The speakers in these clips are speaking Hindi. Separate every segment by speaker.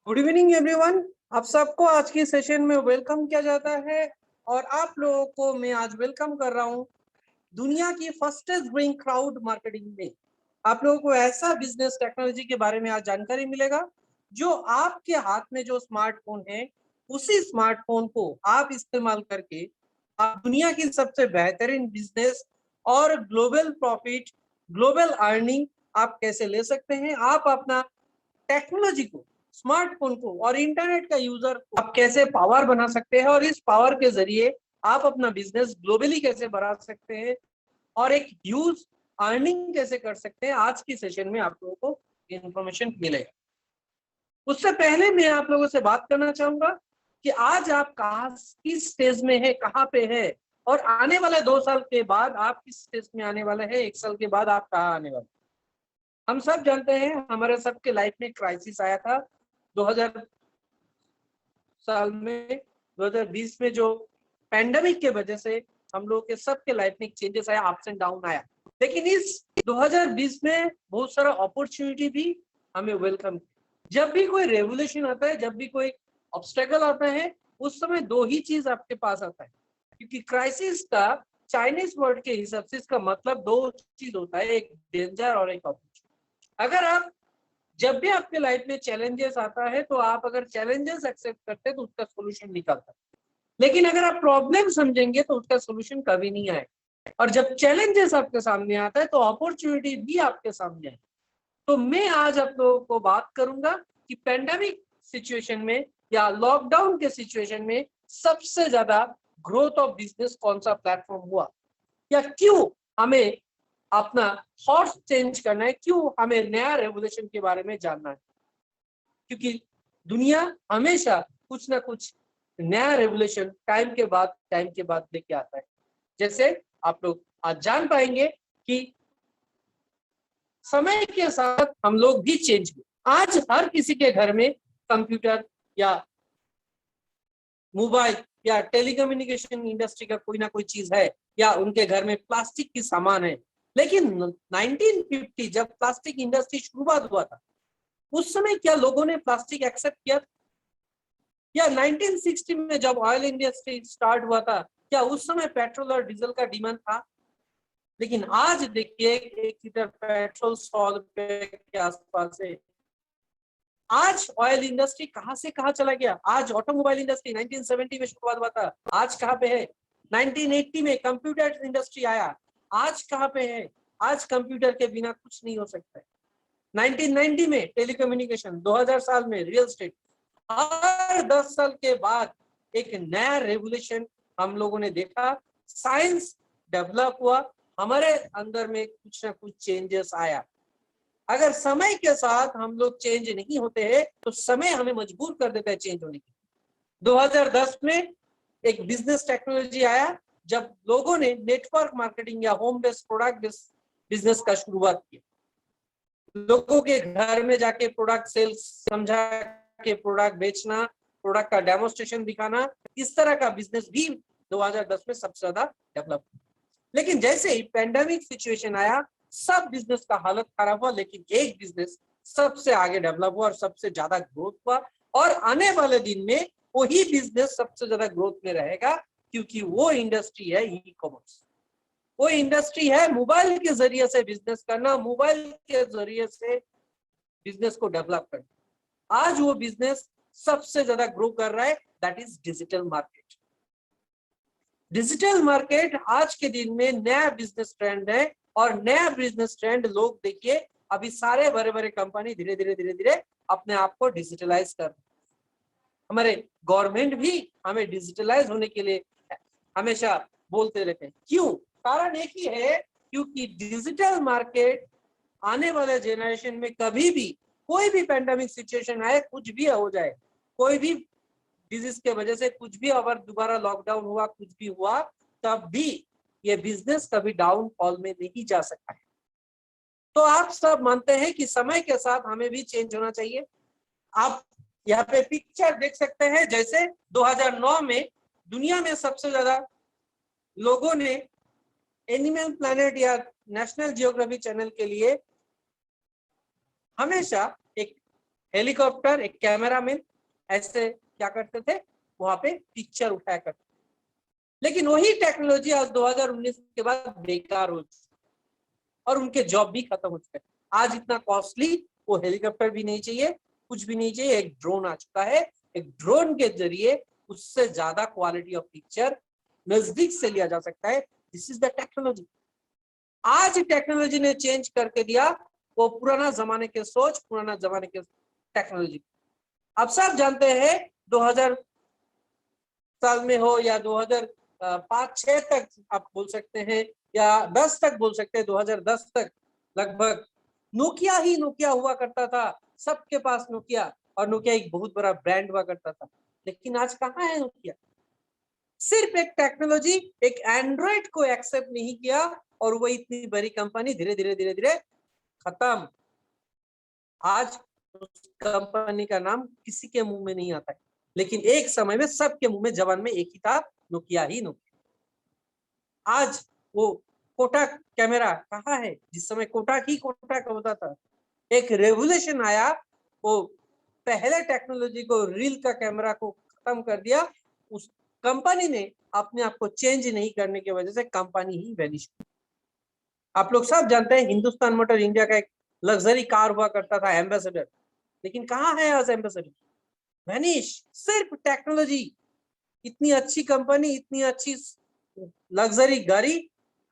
Speaker 1: Good evening everyone. आप सबको आज की सेशन में वेलकम किया जाता है और आप लोगों को मैं आज वेलकम कर रहा हूं दुनिया की फर्स्टेस्ट ग्रोइंग क्राउड मार्केटिंग में। आप लोगों को ऐसा बिजनेस टेक्नोलॉजी के बारे में आज जानकारी मिलेगा जो आपके हाथ में जो स्मार्टफोन है उसी स्मार्टफोन को आप इस्तेमाल करके आप दुनिया की सबसे बेहतरीन बिजनेस और ग्लोबल प्रॉफिट, ग्लोबल अर्निंग आप कैसे ले सकते हैं। आप अपना टेक्नोलॉजी को, स्मार्टफोन को और इंटरनेट का यूजर को आप कैसे पावर बना सकते हैं और इस पावर के जरिए आप अपना बिजनेस ग्लोबली कैसे बढ़ा सकते हैं और एक ह्यूज अर्निंग कैसे कर सकते हैं। आज की सेशन में आप लोगों को इंफॉर्मेशन मिलेगा। उससे पहले मैं आप लोगों से बात करना चाहूंगा कि आज आप कहाँ किस स्टेज में है, कहाँ पे है और आने वाले 2 साल के बाद आप किस स्टेज में आने वाले हैं, 1 साल के बाद आप कहाँ आने वाले। हम सब जानते हैं हमारे सबके लाइफ में क्राइसिस आया था 2000 साल में, 2020 में जो पैंडेमिक के वजह से हम लोग के सबके लाइफ में चेंजेस आया, अप्स एंड डाउन आया। लेकिन इस 2020 में बहुत सारा अपॉर्चुनिटी भी हमें वेलकम। जब भी कोई रेवोल्यूशन आता है, जब भी कोई ऑब्स्टेकल आता है, उस समय 2 ही चीज आपके पास आता है, क्योंकि क्राइसिस का चाइनीज वर्ड के हिसाब से इसका मतलब 2 चीज होता है, एक डेंजर और एक अपॉर्चुनिटी। अगर आप जब भी आपके लाइफ में चैलेंजेस आता है तो आप अगर चैलेंजेस एक्सेप्ट करते हैं तो उसका सोल्यूशन निकलता है, लेकिन अगर आप प्रॉब्लम समझेंगे तो उसका सोल्यूशन कभी नहीं आएगा। और जब चैलेंजेस आपके सामने आता है तो अपॉर्चुनिटी भी आपके सामने आए। तो मैं आज आप लोगों को बात करूंगा कि पेंडेमिक सिचुएशन में या लॉकडाउन के सिचुएशन में सबसे ज्यादा ग्रोथ ऑफ बिजनेस कौन सा प्लेटफॉर्म हुआ, या क्यों हमें अपना थॉट्स चेंज करना है, क्यों हमें नया रेवोल्यूशन के बारे में जानना है। क्योंकि दुनिया हमेशा कुछ ना कुछ नया रेवोल्यूशन टाइम के बाद लेके आता है। जैसे आप लोग आज जान पाएंगे कि समय के साथ हम लोग भी चेंज हुए। आज हर किसी के घर में कंप्यूटर या मोबाइल या टेलीकम्युनिकेशन इंडस्ट्री का कोई ना कोई चीज है, या उनके घर में प्लास्टिक की सामान है। लेकिन 1950 जब प्लास्टिक इंडस्ट्री शुरुआत हुआ था, उस समय क्या लोगों ने प्लास्टिक एक्सेप्ट किया? या 1960 में जब ऑयल इंडस्ट्री स्टार्ट हुआ था, क्या उस समय पेट्रोल और डीजल का डिमांड था? लेकिन आज देखिए 1 लीटर पेट्रोल 100 रुपए के आसपास है। आज ऑयल इंडस्ट्री कहां से कहां चला गया। आज ऑटोमोबाइल इंडस्ट्री 1970 में शुरुआत हुआ था, आज कहां पे है। 1980 में कंप्यूटर इंडस्ट्री आया, आज कहां पे है। आज कंप्यूटर के बिना कुछ नहीं हो सकता है। 1990 में टेलीकम्युनिकेशन, 2000 साल में रियल एस्टेट। हर 10 साल के बाद एक नया रेवोल्यूशन हम लोगों ने देखा। साइंस डेवलप हुआ, हमारे अंदर में कुछ ना कुछ चेंजेस आया। अगर समय के साथ हम लोग चेंज नहीं होते हैं तो समय हमें मजबूर कर देता है चेंज होने के। 2010 में एक बिजनेस टेक्नोलॉजी आया, जब लोगों ने नेटवर्क मार्केटिंग या होम बेस्ड प्रोडक्ट बिजनेस का शुरुआत किया। लोगों के घर में जाके प्रोडक्ट सेल्स समझा के प्रोडक्ट बेचना, प्रोडक्ट का डेमोस्ट्रेशन दिखाना, इस तरह का बिजनेस भी 2010 में सबसे ज्यादा डेवलप। लेकिन जैसे ही पेंडेमिक सिचुएशन आया, सब बिजनेस का हालत खराब हुआ, लेकिन एक बिजनेस सबसे आगे डेवलप हुआ और सबसे ज्यादा ग्रोथ हुआ। और आने वाले दिन में वही बिजनेस सबसे ज्यादा ग्रोथ में रहेगा, क्योंकि वो इंडस्ट्री है ई कॉमर्स। वो इंडस्ट्री है मोबाइल के जरिए से बिजनेस करना, मोबाइल के जरिए से बिजनेस को डेवलप करना। आज वो बिजनेस सबसे ज्यादा ग्रो कर रहा है, that is digital market. Digital market आज के दिन में नया बिजनेस ट्रेंड है, और नया बिजनेस ट्रेंड लोग देखिए अभी सारे बड़े बड़े कंपनी धीरे धीरे अपने आप को डिजिटलाइज कर रहे हैं। हमारे गवर्नमेंट भी हमें डिजिटलाइज होने के लिए हमेशा बोलते रहते हैं। क्यों? कारण एक ही है, क्योंकि डिजिटल मार्केट आने वाले जेनरेशन में कभी भी कोई भी पैंडेमिक सिचुएशन आए, कुछ भी हो जाए, कोई भी डिजीज के वजह से कुछ भी अगर दोबारा लॉकडाउन हुआ, कुछ भी हुआ, तब भी ये बिजनेस कभी डाउनफॉल में नहीं जा सकता है। तो आप सब मानते हैं कि समय के साथ हमें भी चेंज होना चाहिए। आप यहाँ पे पिक्चर देख सकते हैं, जैसे 2009 में दुनिया में सबसे ज्यादा लोगों ने एनिमल प्लैनेट या नेशनल जियोग्राफी चैनल के लिए हमेशा एक हेलीकॉप्टर, एक कैमरामैन ऐसे क्या करते थे, वहां पे पिक्चर उठाया करते। लेकिन वही टेक्नोलॉजी आज 2019 के बाद बेकार हो चुकी और उनके जॉब भी खत्म हो चुके हैं। आज इतना कॉस्टली वो हेलीकॉप्टर भी नहीं चाहिए, कुछ भी नहीं चाहिए, एक ड्रोन आ चुका है। एक ड्रोन के जरिए उससे ज्यादा क्वालिटी ऑफ पिक्चर नजदीक से लिया जा सकता है। This is the technology. आज टेक्नोलॉजी ने चेंज करके दिया वो पुराना जमाने के सोच, पुराना जमाने के टेक्नोलॉजी। अब सब जानते हैं 2000 साल में हो या 2005-6 तक आप बोल सकते हैं, या 10 तक बोल सकते हैं, 2010 तक लगभग नोकिया ही नोकिया हुआ करता था। सबके पास नोकिया, और नोकिया एक बहुत बड़ा ब्रांड हुआ करता था। लेकिन आज कहाँ है नोकिया? सिर्फ एक टेक्नोलॉजी, एक एंड्रॉइड को एक्सेप्ट नहीं किया और वो इतनी बड़ी कंपनी धीरे धीरे धीरे धीरे खत्म। आज उस कंपनी का नाम किसी के मुंह में नहीं आता है, लेकिन एक समय में सबके मुंह में, जबान में एक ही था, नोकिया ही नोकिया। आज वो कोटाक कैमरा कहाँ है? जिस समय कोटाक ही कोटाक होता था, एक रेवोल्यूशन आया। वो पहले टेक्नोलॉजी को, रील का कैमरा को खत्म कर दिया। उस कंपनी ने अपने आप को चेंज नहीं करने की वजह से कंपनी ही वैनिश। आप लोग सब जानते हैं हिंदुस्तान मोटर इंडिया का एक लग्जरी कार हुआ करता था, एम्बेसडर। लेकिन कहाँ है आज एम्बेसडर? वैनिश। सिर्फ टेक्नोलॉजी, इतनी अच्छी कंपनी, इतनी अच्छी लग्जरी गाड़ी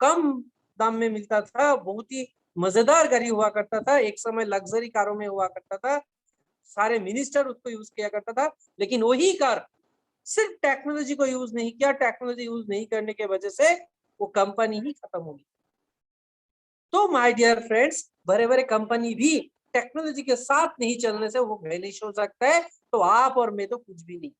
Speaker 1: कम दाम में मिलता था, बहुत ही मजेदार गाड़ी हुआ करता था, एक समय लग्जरी कारों में हुआ करता था, सारे मिनिस्टर उसको यूज किया करता था। लेकिन वही कार सिर्फ टेक्नोलॉजी को यूज नहीं किया, टेक्नोलॉजी यूज नहीं करने की वजह से वो कंपनी ही खत्म हो गई। तो माय डियर फ्रेंड्स, बड़े बड़े कंपनी भी टेक्नोलॉजी के साथ नहीं चलने से वो वैनिश हो सकता है। तो आप और मैं तो कुछ भी नहीं।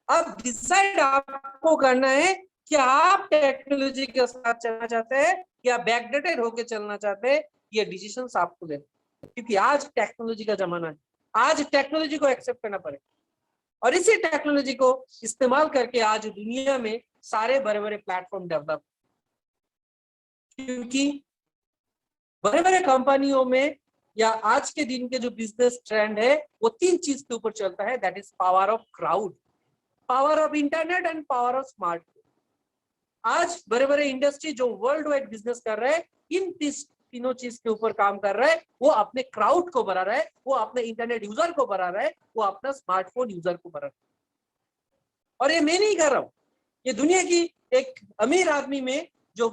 Speaker 1: अब डिसाइड आपको करना है कि आप टेक्नोलॉजी के साथ चलना चाहते हैं या बैकडेटेड होकर चलना चाहते हैं। ये डिसीजन आपको लेना, क्योंकि आज टेक्नोलॉजी का जमाना है। आज टेक्नोलॉजी को एक्सेप्ट करना पड़ेगा, और इसी टेक्नोलॉजी को इस्तेमाल करके आज दुनिया में सारे बड़े बड़े प्लेटफॉर्म डेवलप, क्योंकि बड़े बड़े कंपनियों में या आज के दिन के जो बिजनेस ट्रेंड है वो 3 चीज के ऊपर चलता है। That is power of crowd, power of internet and power of smartphone. आज बड़े बड़े इंडस्ट्री जो वर्ल्ड वाइड बिजनेस कर रहे हैं, इन तीनों चीज के ऊपर काम कर रहा है। वो अपने क्राउड को बढ़ा रहा है, वो अपने इंटरनेट यूजर को बढ़ा रहा है, वो अपना स्मार्टफोन यूजर को बढ़ा रहा है। और ये मैं नहीं कर रहा हूँ, ये दुनिया की एक अमीर आदमी में जो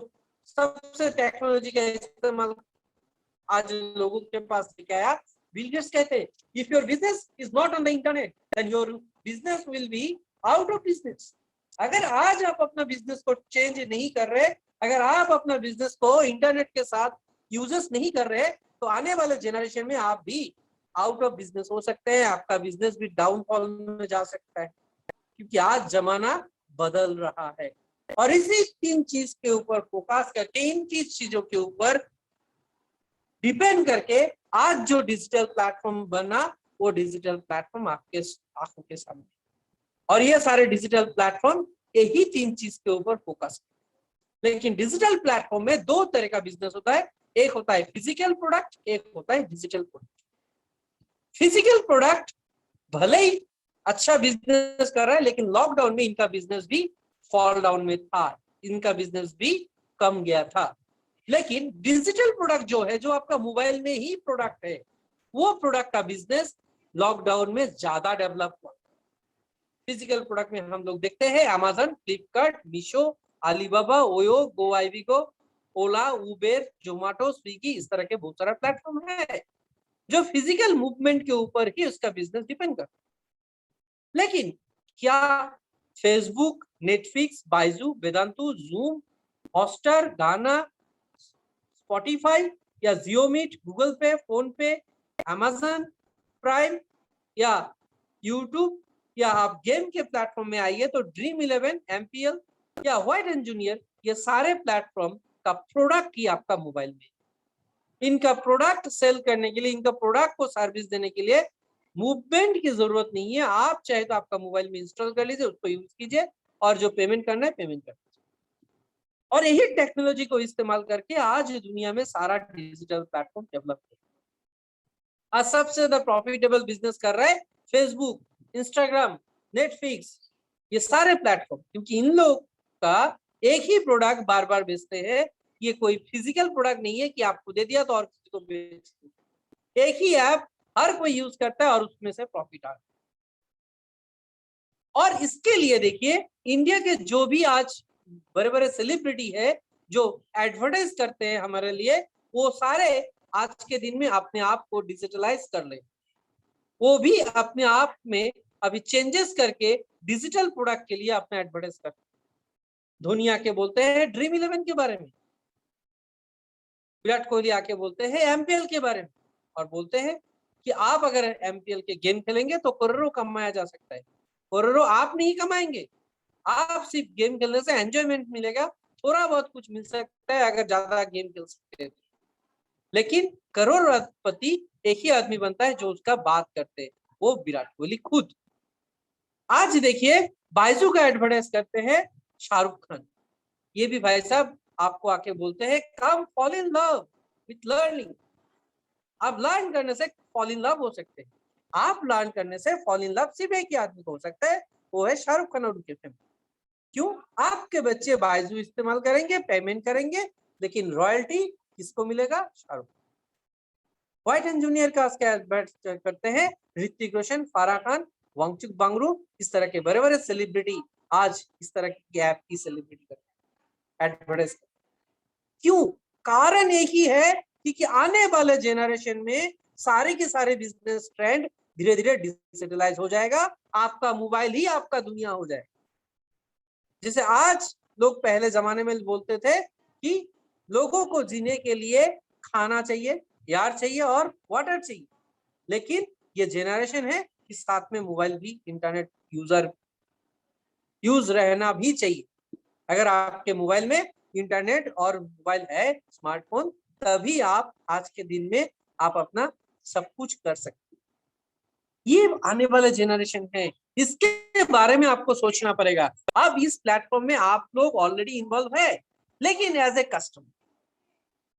Speaker 1: सबसे टेक्नोलॉजी का इस्तेमाल आज लोगों के पास लेके आया, बिल गेट्स कहते हैं, if your business is not on the internet then your business will be out of business. अगर आज आप अपना बिजनेस को चेंज नहीं कर रहे, अगर आप अपना बिजनेस को इंटरनेट के साथ यूजेस नहीं कर रहे, तो आने वाले जनरेशन में आप भी आउट ऑफ बिजनेस हो सकते हैं। आपका बिजनेस भी डाउनफॉल में जा सकता है, क्योंकि आज जमाना बदल रहा है। और इसी 3 चीज के ऊपर फोकस करके, इन 3 चीजों के ऊपर डिपेंड करके आज जो डिजिटल प्लेटफॉर्म बना, वो डिजिटल प्लेटफॉर्म आपके आंखों के सामने। और ये सारे डिजिटल प्लेटफॉर्म यही 3 चीज के ऊपर फोकस। लेकिन डिजिटल प्लेटफॉर्म में 2 तरह का बिजनेस होता है, एक होता है फिजिकल प्रोडक्ट, एक होता है डिजिटल प्रोडक्ट। फिजिकल प्रोडक्ट भले ही अच्छा बिजनेस कर रहा है, लेकिन लॉकडाउन में इनका बिजनेस भी फॉल डाउन में था, इनका बिजनेस भी कम गया था। लेकिन डिजिटल प्रोडक्ट जो है, जो आपका मोबाइल में ही प्रोडक्ट है, वो प्रोडक्ट का बिजनेस लॉकडाउन में ज्यादा डेवलप हुआ। फिजिकल प्रोडक्ट में हम लोग देखते हैं Amazon, Flipkart, Meesho, Alibaba, Oyo, Goibibo, Ola, Uber, Zomato, Swiggy, इस तरह के बहुत सारा प्लेटफॉर्म है जो फिजिकल मूवमेंट के ऊपर ही उसका बिजनेस डिपेंड करता है। लेकिन क्या Facebook, Netflix, Byju, Vedantu, Zoom, Hotstar, Gaana, Spotify या Jio Meet, Google Pay, PhonePe, Amazon Prime या यूट्यूब, या आप गेम के प्लेटफॉर्म में आइए तो ड्रीम 11, एमपीएल या व्हाइट इंजीनियर, ये सारे प्लेटफॉर्म का प्रोडक्ट ही आपका मोबाइल में। इनका प्रोडक्ट सेल करने के लिए, इनका प्रोडक्ट को सर्विस देने के लिए मूवमेंट की जरूरत नहीं है। आप चाहे तो आपका मोबाइल में इंस्टॉल कर लीजिए, उसको यूज कीजिए, और जो पेमेंट करना है पेमेंट कर दीजिए। और यही टेक्नोलॉजी को इस्तेमाल करके आज दुनिया में सारा डिजिटल प्लेटफॉर्म डेवलप है। आज सबसे ज्यादा प्रॉफिटेबल बिजनेस कर रहा है फेसबुक, इंस्टाग्राम, नेटफ्लिक्स, ये सारे प्लेटफॉर्म, क्योंकि इन लोग का एक ही प्रोडक्ट बार बार बेचते हैं। ये कोई फिजिकल प्रोडक्ट नहीं है कि आपको दे दिया तो और किसी को बेच दिया। एक ही ऐप हर कोई यूज करता है और उसमें से प्रॉफिट आ रहा है। और इसके लिए देखिए, इंडिया के जो भी आज बड़े बड़े सेलिब्रिटी है जो एडवर्टाइज करते हैं हमारे लिए, वो सारे आज के दिन में अपने आप को डिजिटलाइज कर ले। वो भी अपने आप में अभी चेंजेस करके डिजिटल प्रोडक्ट के लिए अपना एडवर्टाइज करते हैं। धोनी आके बोलते हैं ड्रीम 11 के बारे में, विराट कोहली आके बोलते हैं एमपीएल के बारे में, और बोलते हैं कि आप अगर एमपीएल के गेम खेलेंगे तो करोड़ों कमाया जा सकता है। करोड़ों आप नहीं कमाएंगे, आप सिर्फ गेम खेलने से एंजॉयमेंट मिलेगा, थोड़ा बहुत कुछ मिल सकता है अगर ज्यादा गेम खेल सकते हैं। लेकिन करोड़पति एक ही आदमी बनता है जो उसका बात करते हैं, वो विराट कोहली खुद। आज देखिए बाइजू का एडवर्टाइज करते हैं शाहरुख खान। ये भी भाई साहब आपको आके बोलते हैं come fall in love with learning. आप लर्न करने से फॉल इन लव हो सकते हैं। आप लर्न करने से फॉल इन लव सिर्फ एक ही आदमी को हो सकता है, वो है शाहरुख खान और उनके फैमिली। क्यों? आपके बच्चे बाइजू इस्तेमाल करेंगे, पेमेंट करेंगे, लेकिन रॉयल्टी किसको मिलेगा? शाहरुख। व्हाइट एंड जूनियर का करते हैं ऋतिक रोशन, फराह खान, वांगचुक बांगरू, इस तरह के बड़े बड़े सेलिब्रिटी आज इस तरह की ऐप की सेलिब्रिटी करते हैं, एडवर्टाइज। क्यों? कारण एक ही है कि आने वाले जेनरेशन में सारे के सारे बिजनेस ट्रेंड धीरे धीरे डिजिटलाइज हो जाएगा। आपका मोबाइल ही आपका दुनिया हो जाएगा। जैसे आज लोग पहले जमाने में बोलते थे कि लोगों को जीने के लिए खाना चाहिए, यार चाहिए और वाटर चाहिए, लेकिन ये जेनरेशन है कि साथ में मोबाइल भी, इंटरनेट यूज रहना भी चाहिए। अगर आपके मोबाइल में इंटरनेट और मोबाइल है, स्मार्टफोन, तभी आप आज के दिन में आप अपना सब कुछ कर सकते हैं। ये आने वाले जेनरेशन है, इसके बारे में आपको सोचना पड़ेगा। अब इस प्लेटफॉर्म में आप लोग ऑलरेडी इन्वॉल्व है, लेकिन एज ए कस्टमर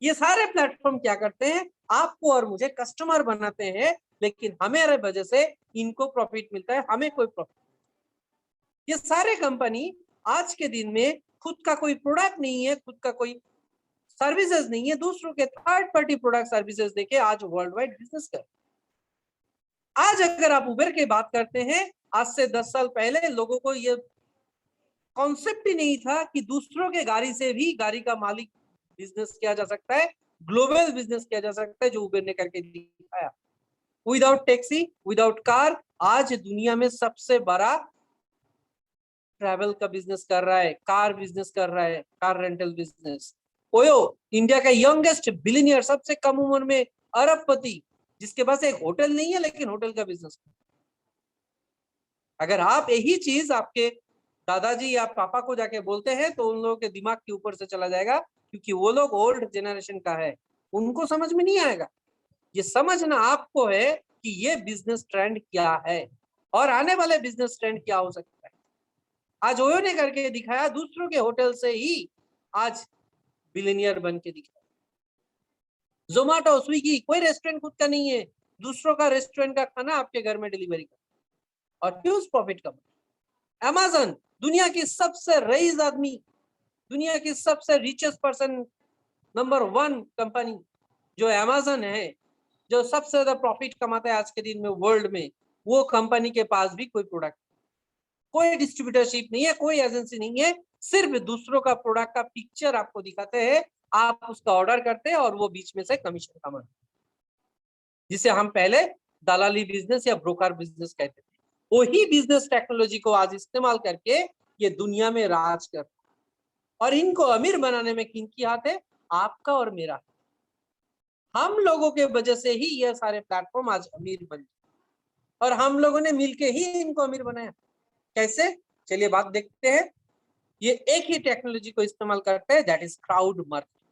Speaker 1: ये सारे प्लेटफॉर्म क्या करते हैं? आपको और मुझे कस्टमर बनाते हैं, लेकिन हमारे वजह से इनको प्रॉफिट मिलता है, हमें कोई प्रॉफिट। ये सारे कंपनी आज के दिन में खुद का कोई प्रोडक्ट नहीं है, खुद का कोई सर्विसेज नहीं है, दूसरों के थर्ड पार्टी प्रोडक्ट सर्विसेज देके आज वर्ल्ड वाइड बिजनेस कर। आज अगर आप उबर की बात करते हैं, आज से 10 साल पहले लोगों को ये कॉन्सेप्ट ही नहीं था कि दूसरों के गाड़ी से भी गाड़ी का मालिक बिजनेस किया जा सकता है, ग्लोबल बिजनेस किया जा सकता है, जो उबर ने करके दिखाया। विदाउट टैक्सी, विदाउट कार, आज दुनिया में सबसे बड़ा ट्रैवल का बिजनेस कर रहा है, कार बिजनेस कर रहा है, car rental business. OYO, India का यंगेस्ट बिलियनियर, सबसे कम उम्र में अरबपति, जिसके पास एक होटल नहीं है लेकिन होटल का बिजनेस। अगर आप यही चीज आपके दादाजी या पापा को जाके बोलते हैं तो उन लोगों के दिमाग के ऊपर से चला जाएगा, क्योंकि वो लोग ओल्ड जनरेशन का है, उनको समझ में नहीं आएगा। ये समझना आपको है कि ये बिजनेस ट्रेंड क्या है और आने वाले बिजनेस ट्रेंड क्या हो सकता है। आज ओयो ने करके दिखाया, दूसरों के होटल से ही आज बिलियनियर बन के दिखाया। जोमेटो, स्विगी, कोई रेस्टोरेंट खुद का नहीं है, दूसरों का रेस्टोरेंट का खाना आपके घर में डिलीवरी कर, और ह्यूज प्रॉफिट कमा। अमेज़न, दुनिया की सबसे रईस आदमी, दुनिया की सबसे रिचेस्ट पर्सन, नंबर 1 कंपनी जो अमेज़न है, जो सबसे ज्यादा प्रॉफिट कमाता है आज के दिन में वर्ल्ड में, वो कंपनी के पास भी कोई प्रोडक्ट, कोई डिस्ट्रीब्यूटरशिप नहीं है, कोई एजेंसी नहीं है, सिर्फ दूसरों का प्रोडक्ट का पिक्चर आपको दिखाते हैं, आप उसका ऑर्डर करते हैं और वो बीच में से कमीशन कमाते हैं, जिसे हम पहले दलाली बिजनेस या ब्रोकर बिजनेस कहते थे। वही बिजनेस टेक्नोलॉजी को आज इस्तेमाल करके ये दुनिया में राज कर, और इनको अमीर बनाने में किनकी हाथ है? आपका और मेरा। हम लोगों के वजह से ही ये सारे प्लेटफॉर्म आज अमीर बने, और हम लोगों ने मिलके ही इनको अमीर बनाया। कैसे? चलिए बात देखते हैं। ये एक ही टेक्नोलॉजी को इस्तेमाल करते हैं, दैट इज क्राउड मार्केटिंग।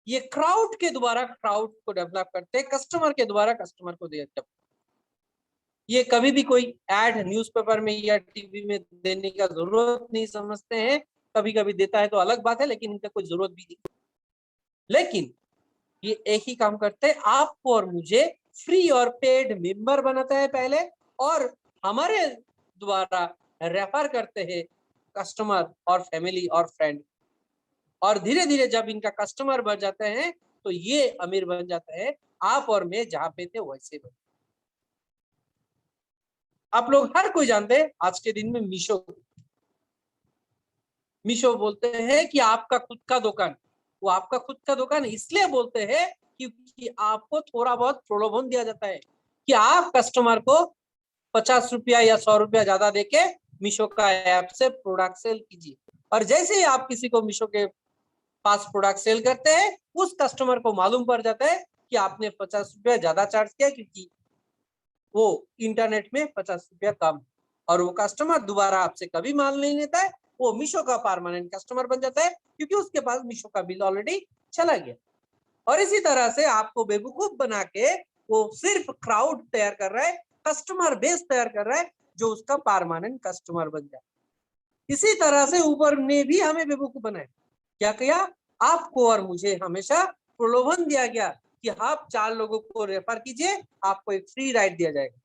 Speaker 1: ये क्राउड के द्वारा क्राउड को डेवलप करते हैं, कस्टमर के द्वारा कस्टमर को देते हैं। ये कभी भी कोई एड न्यूज़पेपर में या टीवी में देने का जरूरत नहीं समझते हैं, कभी कभी देता है तो अलग बात है, लेकिन इनका कोई जरूरत भी नहीं। लेकिन ये एक ही काम करते हैं, आपको और मुझे फ्री और पेड मेंबर बनाता है पहले, और हमारे द्वारा रेफर करते हैं कस्टमर और फैमिली और फ्रेंड, और धीरे धीरे जब इनका कस्टमर बढ़ जाते हैं तो ये अमीर बन जाता है। आप और मैं जहां पे थे वैसे बन। आप लोग हर कोई जानते हैं आज के दिन में मीशो बोलते हैं कि आपका खुद का दुकान। वो आपका खुद का दुकान इसलिए बोलते हैं क्योंकि आपको थोड़ा बहुत प्रलोभन दिया जाता है कि आप कस्टमर को 50 रुपया या 100 रुपया ज्यादा देके मीशो का ऐप से प्रोडक्ट सेल कीजिए, और जैसे ही आप किसी को मीशो के पास प्रोडक्ट सेल करते हैं उस कस्टमर को मालूम पड़ जाता है कि आपने 50 रुपया ज्यादा चार्ज किया, क्योंकि वो इंटरनेट में 50 रुपया कम, और वो कस्टमर दोबारा आपसे कभी माल नहीं लेता है। वो मीशो का परमानेंट कस्टमर बन जाता है क्योंकि उसके पास मीशो का बिल ऑलरेडी चला गया। और इसी तरह से आपको बेवकूफ बना के वो सिर्फ क्राउड तैयार कर रहा है, कस्टमर बेस तैयार कर रहा है जो उसका परमानेंट कस्टमर बन जाए। इसी तरह से ऊपर ने भी हमें बेवकूफ बनाया। क्या किया? आपको और मुझे हमेशा प्रलोभन दिया गया कि आप 4 लोगों को रेफर कीजिए, आपको एक फ्री राइड दिया जाएगा,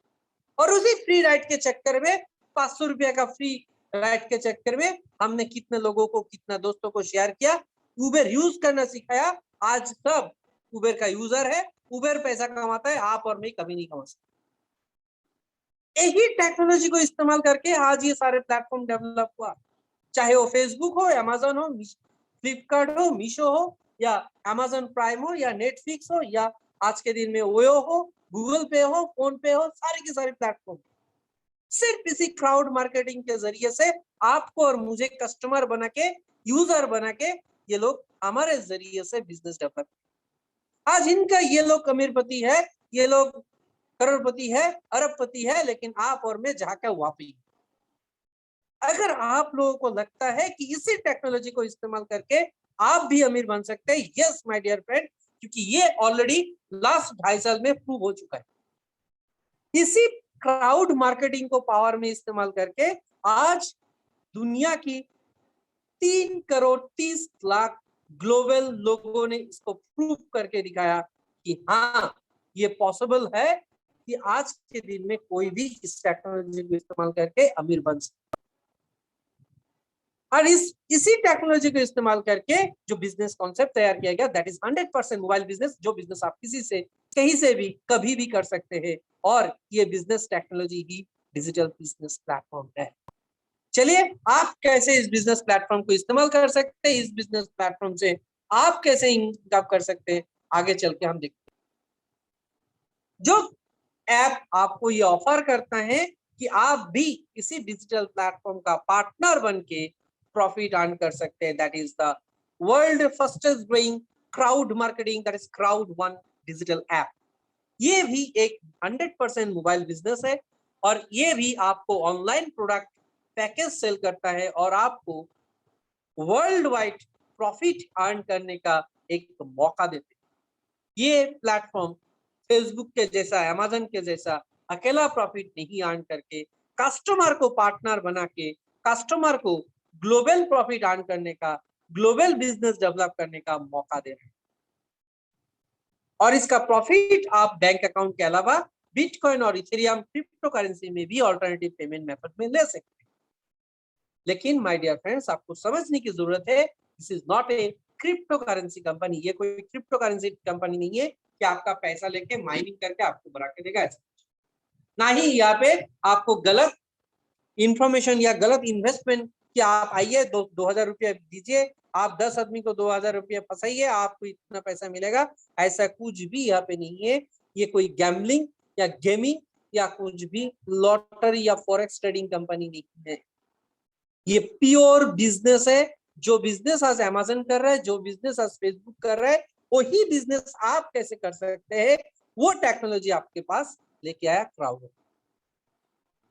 Speaker 1: और उसी फ्री राइड के चक्कर में 500 रुपया का फ्री राइड के चक्कर में हमने कितने लोगों को, कितना दोस्तों को शेयर किया, उबर यूज करना सिखाया। आज सब उबर का यूजर है, उबर पैसा कमाता है, आप और मैं कभी नहीं कमा सकते। यही टेक्नोलॉजी को इस्तेमाल करके आज ये सारे प्लेटफॉर्म डेवलप हुआ, चाहे वो फेसबुक हो, अमेजन हो, फ्लिपकार्ट हो, मीशो हो, या अमेजन प्राइम हो, या नेटफ्लिक्स हो, या आज के दिन में ओयो हो, गूगल पे हो, फोन पे हो, सारे के सारे प्लेटफॉर्म सिर्फ इसी क्राउड मार्केटिंग के जरिए से आपको और मुझे कस्टमर बना के, यूजर बना के, ये लोग हमारे जरिए से बिजनेस डेवलप। आज इनका ये लोग अमीरपति है, ये लोग करोड़पति है, अरबपति है, लेकिन आप और मैं जाकर वापी। अगर आप लोगों को लगता है कि इसी टेक्नोलॉजी को इस्तेमाल करके आप भी अमीर बन सकते हैं, यस माय डियर फ्रेंड, क्योंकि ये ऑलरेडी लास्ट 2.5 साल में प्रूव हो चुका है। इसी क्राउड मार्केटिंग को पावर में इस्तेमाल करके आज दुनिया की 3 करोड़ 30 लाख ग्लोबल लोगों ने इसको प्रूव करके दिखाया कि हाँ, ये पॉसिबल है कि आज के दिन में कोई भी इस टेक्नोलॉजी को इस्तेमाल करके अमीर बन सकता। और इसी टेक्नोलॉजी को इस्तेमाल करके जो बिजनेस कॉन्सेप्ट तैयार किया गया, दैट इज 100% मोबाइल बिजनेस, जो बिजनेस आप किसी से, कहीं से भी, कभी भी कर सकते हैं, और ये बिजनेस टेक्नोलॉजी ही डिजिटल बिजनेस प्लेटफॉर्म है। चलिए, आप कैसे इस बिजनेस प्लेटफॉर्म को इस्तेमाल कर सकते हैं, इस बिजनेस प्लेटफॉर्म से आप कैसे इनकम कर सकते हैं, आगे चल के हम देखते हैं। जो ऐप आपको ये ऑफर करता है कि आप भी इसी डिजिटल प्लेटफॉर्म का पार्टनर बन के प्रॉफिट अर्न कर सकते हैं, that is the world fastest growing crowd marketing, that is crowd one digital app. ये भी एक 100% मोबाइल बिजनेस है, और ये भी आपको ऑनलाइन प्रोडक्ट पैकेज सेल करता है और आपको वर्ल्ड वाइड प्रॉफिट अर्न करने का एक मौका देते हैं। ये प्लेटफॉर्म फेसबुक के जैसा, अमेजन के जैसा अकेला प्रॉफिट नहीं अर्न करके कस्टमर को पार्टनर बना के कस्टमर को ग्लोबल प्रॉफिट अर्न करने का, ग्लोबल बिजनेस डेवलप करने का मौका दे रहे हैं। और इसका प्रॉफिट आप बैंक अकाउंट के अलावा बिटकॉइन और इथेरियम क्रिप्टो करेंसी में भी ऑल्टरनेटिव पेमेंट मेथड में ले सकते हैं। लेकिन माय डियर फ्रेंड्स, आपको समझने की जरूरत है, this is not a crypto currency company. ये कोई क्रिप्टो करेंसी कंपनी नहीं है कि आपका पैसा लेके माइनिंग करके आपको बना के देगा, ऐसा ना ही यहाँ पे आपको गलत इंफॉर्मेशन या गलत इन्वेस्टमेंट कि आप आइए 2000 रुपया दीजिए, आप 10 आदमी को 2000 रुपया फंसाइए, आपको इतना पैसा मिलेगा, ऐसा कुछ भी यहाँ पे नहीं है। ये कोई गैम्बलिंग या गेमिंग या कुछ भी लॉटरी या फॉरेक्स ट्रेडिंग कंपनी नहीं है। ये प्योर बिजनेस है। जो बिजनेस आज अमेजन कर रहा है, जो बिजनेस आज फेसबुक कर रहा है, वही बिजनेस आप कैसे कर सकते हैं, वो टेक्नोलॉजी आपके पास लेके आया क्राउड।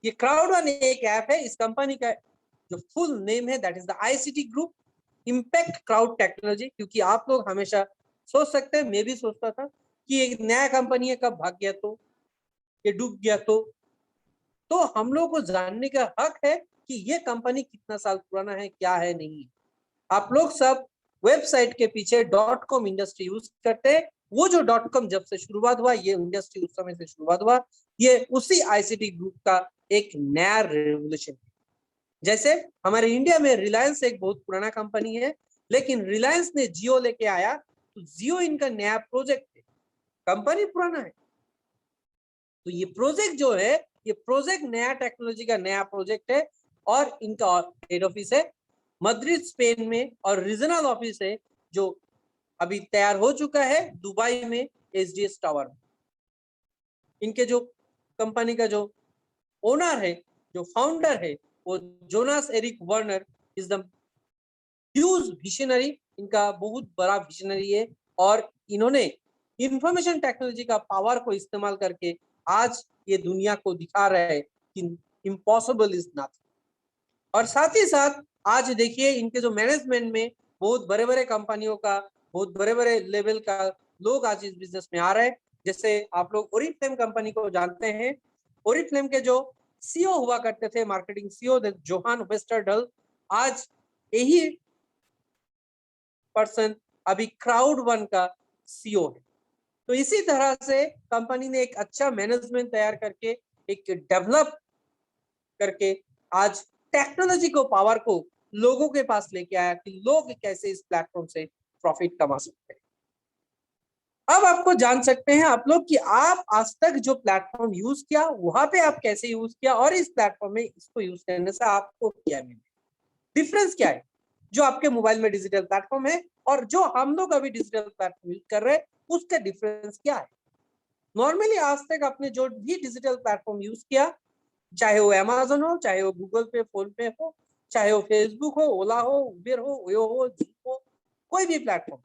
Speaker 1: ये क्राउड वन एक ऐप है। इस कंपनी का जो फुल नेम है, that is the ICT group impact crowd technology. क्योंकि आप लोग हमेशा सोच सकते हैं, मैं भी सोचता था कि एक नया कंपनी है, कब भाग गया तो, ये डूब गया तो हम लोग को जानने का हक है कि ये कंपनी कितना साल पुराना है, क्या है, नहीं। आप लोग सब वेबसाइट के पीछे .com इंडस्ट्री यूज करते हैं, वो जो .com जब से शुरुआत हुआ, ये इंडस्ट्री उस समय से शुरुआत हुआ, ये उसी आईसीटी ग्रुप का एक नया रेवोल्यूशन। जैसे हमारे इंडिया में रिलायंस एक बहुत पुराना कंपनी है, लेकिन रिलायंस ने जियो लेके आया तो जियो इनका नया प्रोजेक्ट है, कंपनी पुराना है, तो ये प्रोजेक्ट जो है, ये प्रोजेक्ट नया टेक्नोलॉजी का नया प्रोजेक्ट है, और इनका हेड ऑफिस है मैड्रिड स्पेन में, और रीजनल ऑफिस है जो अभी तैयार हो चुका है दुबई में एसडीएस टावर में। इनके जो कंपनी का जो ओनर है, जो फाउंडर है, वो Jonas Erik Werner is the huge visionary, इनका बहुत बड़ा विजनरी है, और इन्होंने इंफॉर्मेशन टेक्नोलॉजी का पावर को इस्तेमाल करके आज ये दुनिया को दिखा रहे हैं कि इम्पॉसिबल इज नथिंग। और साथ ही साथ आज देखिए इनके जो मैनेजमेंट में बहुत बड़े बड़े कंपनियों का, बहुत बड़े बड़े लेवल का लोग आज इस बिजनेस में आ रहे हैं। जैसे आप लोग ओरिफ्लेम कंपनी को जानते हैं, ओरिफ्लेम के जो सीईओ हुआ करते थे, मार्केटिंग सीईओ जोहान वेस्टरडल, आज यही पर्सन अभी क्राउड वन का सीईओ है। तो इसी तरह से कंपनी ने एक अच्छा मैनेजमेंट तैयार करके, एक डेवलप करके आज टेक्नोलॉजी को, पावर को लोगों के पास लेके आया कि लोग कैसे इस प्लेटफॉर्म से प्रॉफिट कमा सकते हैं। अब आपको जान सकते हैं आप लोग कि आप आज तक जो प्लेटफॉर्म यूज किया, वहां पे आप कैसे यूज किया, और इस प्लेटफॉर्म में इसको यूज करने से आपको क्या मिले, डिफरेंस क्या है जो आपके मोबाइल में डिजिटल प्लेटफॉर्म है और जो हम लोग अभी डिजिटल प्लेटफॉर्म यूज कर रहे हैं, उसका डिफरेंस क्या है। नॉर्मली आज तक आपने जो भी डिजिटल प्लेटफॉर्म यूज किया, चाहे वो अमेज़न हो, चाहे वो गूगल पे, फोन पे हो, चाहे वो फेसबुक हो, ओला हो, उबेर हो, ओयो हो, ज़ूम हो, कोई भी प्लेटफॉर्म,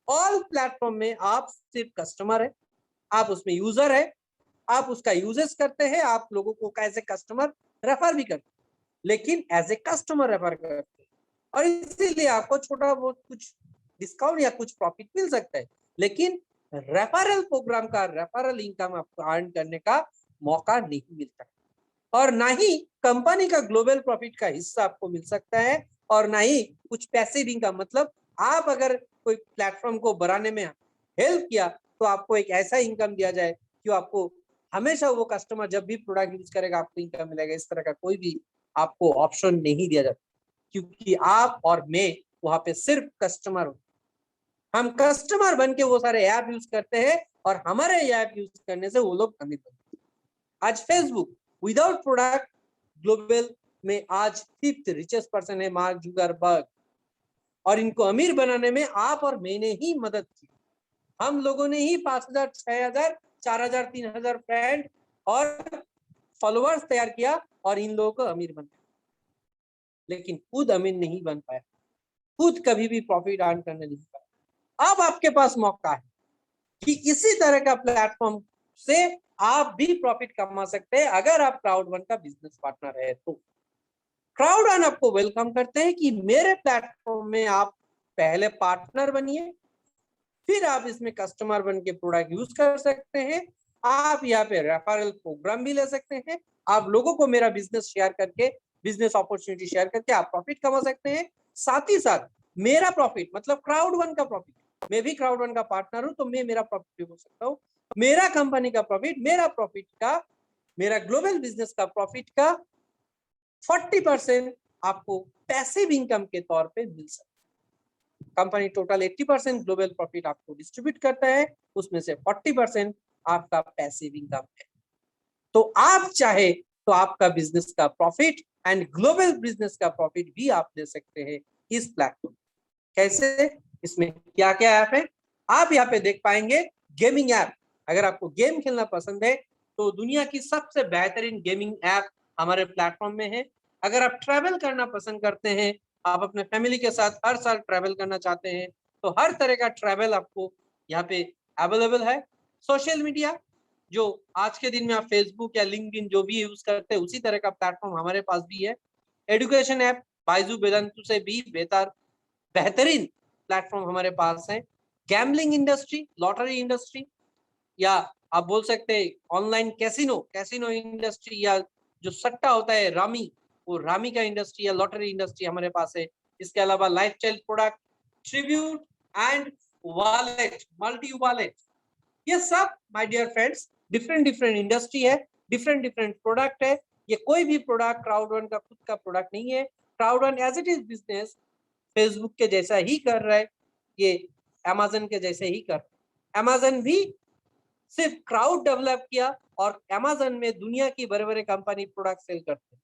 Speaker 1: ऑल प्लेटफॉर्म में आप सिर्फ कस्टमर है, आप उसमें यूजर है, आप उसका यूजेस करते हैं, आप लोगों को एज ए कस्टमर रेफर भी करते हैं, लेकिन एज ए कस्टमर रेफर करते हैं, और इसीलिए आपको छोटा बहुत कुछ डिस्काउंट या कुछ प्रॉफिट मिल सकता है, लेकिन रेफरल प्रोग्राम का रेफरल इनकम आपको अर्न करने का मौका नहीं मिलता, और ना ही कंपनी का ग्लोबल प्रॉफिट का हिस्सा आपको मिल सकता है, और ना ही कुछ पैसिव इनकम। मतलब आप अगर कोई प्लेटफॉर्म को बढ़ाने में हेल्प किया तो आपको एक ऐसा इनकम दिया जाए कि आपको हमेशा वो कस्टमर जब भी प्रोडक्ट यूज करेगा आपको इनकम मिलेगा, इस तरह का कोई भी आपको ऑप्शन नहीं दिया जाता, क्योंकि आप और मैं वहां पे सिर्फ कस्टमर हो। हम कस्टमर बन के वो सारे ऐप यूज करते हैं, और हमारे ऐप यूज करने से वो लोग अमीर बनते हैं। आज फेसबुक विदाउट प्रोडक्ट ग्लोबल में आज 5th रिचेस्ट पर्सन है मार्क जुकरबर्ग, और इनको अमीर बनाने में आप और मैंने ही मदद की। हम लोगों ने ही 5,000, 6,000, 4,000, 3,000 फ्रेंड और फॉलोअर्स तैयार किया, और इन लोगों को अमीर बनाया, लेकिन खुद अमीर नहीं बन पाया, खुद कभी भी प्रॉफिट अर्न करने नहीं पाया। अब आपके पास मौका है कि इसी तरह का प्लेटफॉर्म से आप भी प्रॉफिट कमा सकते हैं, अगर आप क्राउड वन का बिजनेस पार्टनर है तो। क्राउड वन आपको वेलकम करते हैं कि मेरे प्लेटफॉर्म में आप पहले पार्टनर बनिए, फिर आप इसमें कस्टमर बन के प्रोडक्ट यूज कर सकते हैं, आप यहाँ पे रेफरल प्रोग्राम भी ले सकते हैं, आप लोगों को मेरा बिजनेस शेयर करके, बिजनेस अपॉर्चुनिटी शेयर करके आप प्रॉफिट कमा सकते हैं। साथ ही साथ मेरा प्रॉफिट, मतलब क्राउड वन का प्रॉफिट, मैं भी क्राउड वन का पार्टनर हूं, तो मैं मेरा प्रॉफिट भी बोल सकता हूँ, मेरा कंपनी का प्रॉफिट, मेरा प्रॉफिट का, मेरा ग्लोबल बिजनेस का प्रॉफिट का 40% आपको पैसिव इनकम के तौर पे मिल सकता है। कंपनी टोटल 80% ग्लोबल प्रॉफिट आपको डिस्ट्रीब्यूट करता है, उसमें से 40% आपका पैसिव इनकम है। तो आप चाहे तो आपका बिजनेस का प्रॉफिट एंड ग्लोबल बिजनेस का प्रॉफिट भी आप ले सकते हैं इस प्लेटफॉर्म। कैसे, इसमें क्या क्या ऐप है आप यहाँ पे देख पाएंगे। गेमिंग ऐप, अगर आपको गेम खेलना पसंद है तो दुनिया की सबसे बेहतरीन गेमिंग ऐप हमारे प्लेटफॉर्म में है। अगर आप ट्रैवल करना पसंद करते हैं, आप अपने फैमिली के साथ हर साल ट्रैवल करना चाहते हैं, तो हर तरह का ट्रैवल आपको यहाँ पे अवेलेबल है। सोशल मीडिया, जो आज के दिन में आप फेसबुक या लिंक्डइन जो भी यूज करते हैं, उसी तरह का प्लेटफॉर्म हमारे पास भी है। एजुकेशन ऐप, बायजू वेदांतु से भी बेहतरीन प्लेटफॉर्म हमारे पास है। गैम्बलिंग इंडस्ट्री, लॉटरी इंडस्ट्री, या आप बोल सकते हैं ऑनलाइन कैसीनो इंडस्ट्री, या जो सट्टा होता है रामी, वो रामी का इंडस्ट्री या लॉटरी इंडस्ट्री हमारे पास है। इसके अलावा lifestyle product, tribute and wallet, multi wallet, ये सब my dear friends different different industry है, डिफरेंट डिफरेंट प्रोडक्ट है। ये कोई भी प्रोडक्ट क्राउड1 का खुद का प्रोडक्ट नहीं है। Crowd one as it is business Facebook के जैसा ही कर रहा है, ये अमेजन के जैसे ही कर। अमेजन भी सिर्फ क्राउड डेवलप किया और अमेजन में दुनिया की बड़े बड़े कंपनी प्रोडक्ट सेल करते हैं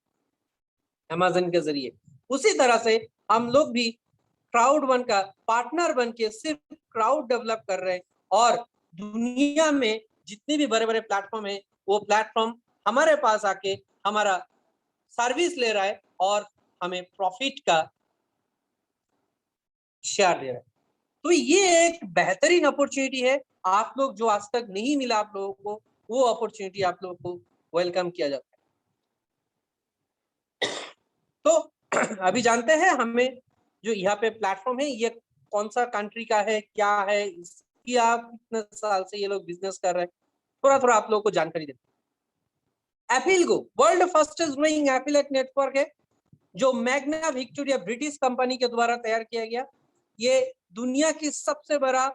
Speaker 1: अमेजन के जरिए। उसी तरह से हम लोग भी क्राउड1 का पार्टनर बन के सिर्फ क्राउड डेवलप कर रहे हैं और दुनिया में जितने भी बड़े बड़े प्लेटफॉर्म है वो प्लेटफॉर्म हमारे पास आके हमारा सर्विस ले रहा है और हमें प्रॉफिट का शेयर दे रहा है। तो ये एक बेहतरीन अपॉर्चुनिटी है, आप लोग जो आज तक नहीं मिला आप लोगों को, वो अपॉर्चुनिटी आप लोगों को वेलकम किया जाता है। तो अभी जानते हैं हमें जो यहाँ पे प्लेटफॉर्म है ये कौन सा कंट्री का है, क्या है, इसकी आप कितने साल से ये लोग बिजनेस कर रहे हैं, थोड़ा थोड़ा आप लोगों को जानकारी देते हैं। एफिलगो world fastest growing affiliate network है जो मैग्ना विक्टोरिया ब्रिटिश कंपनी के द्वारा तैयार किया गया। ये दुनिया की सबसे बड़ा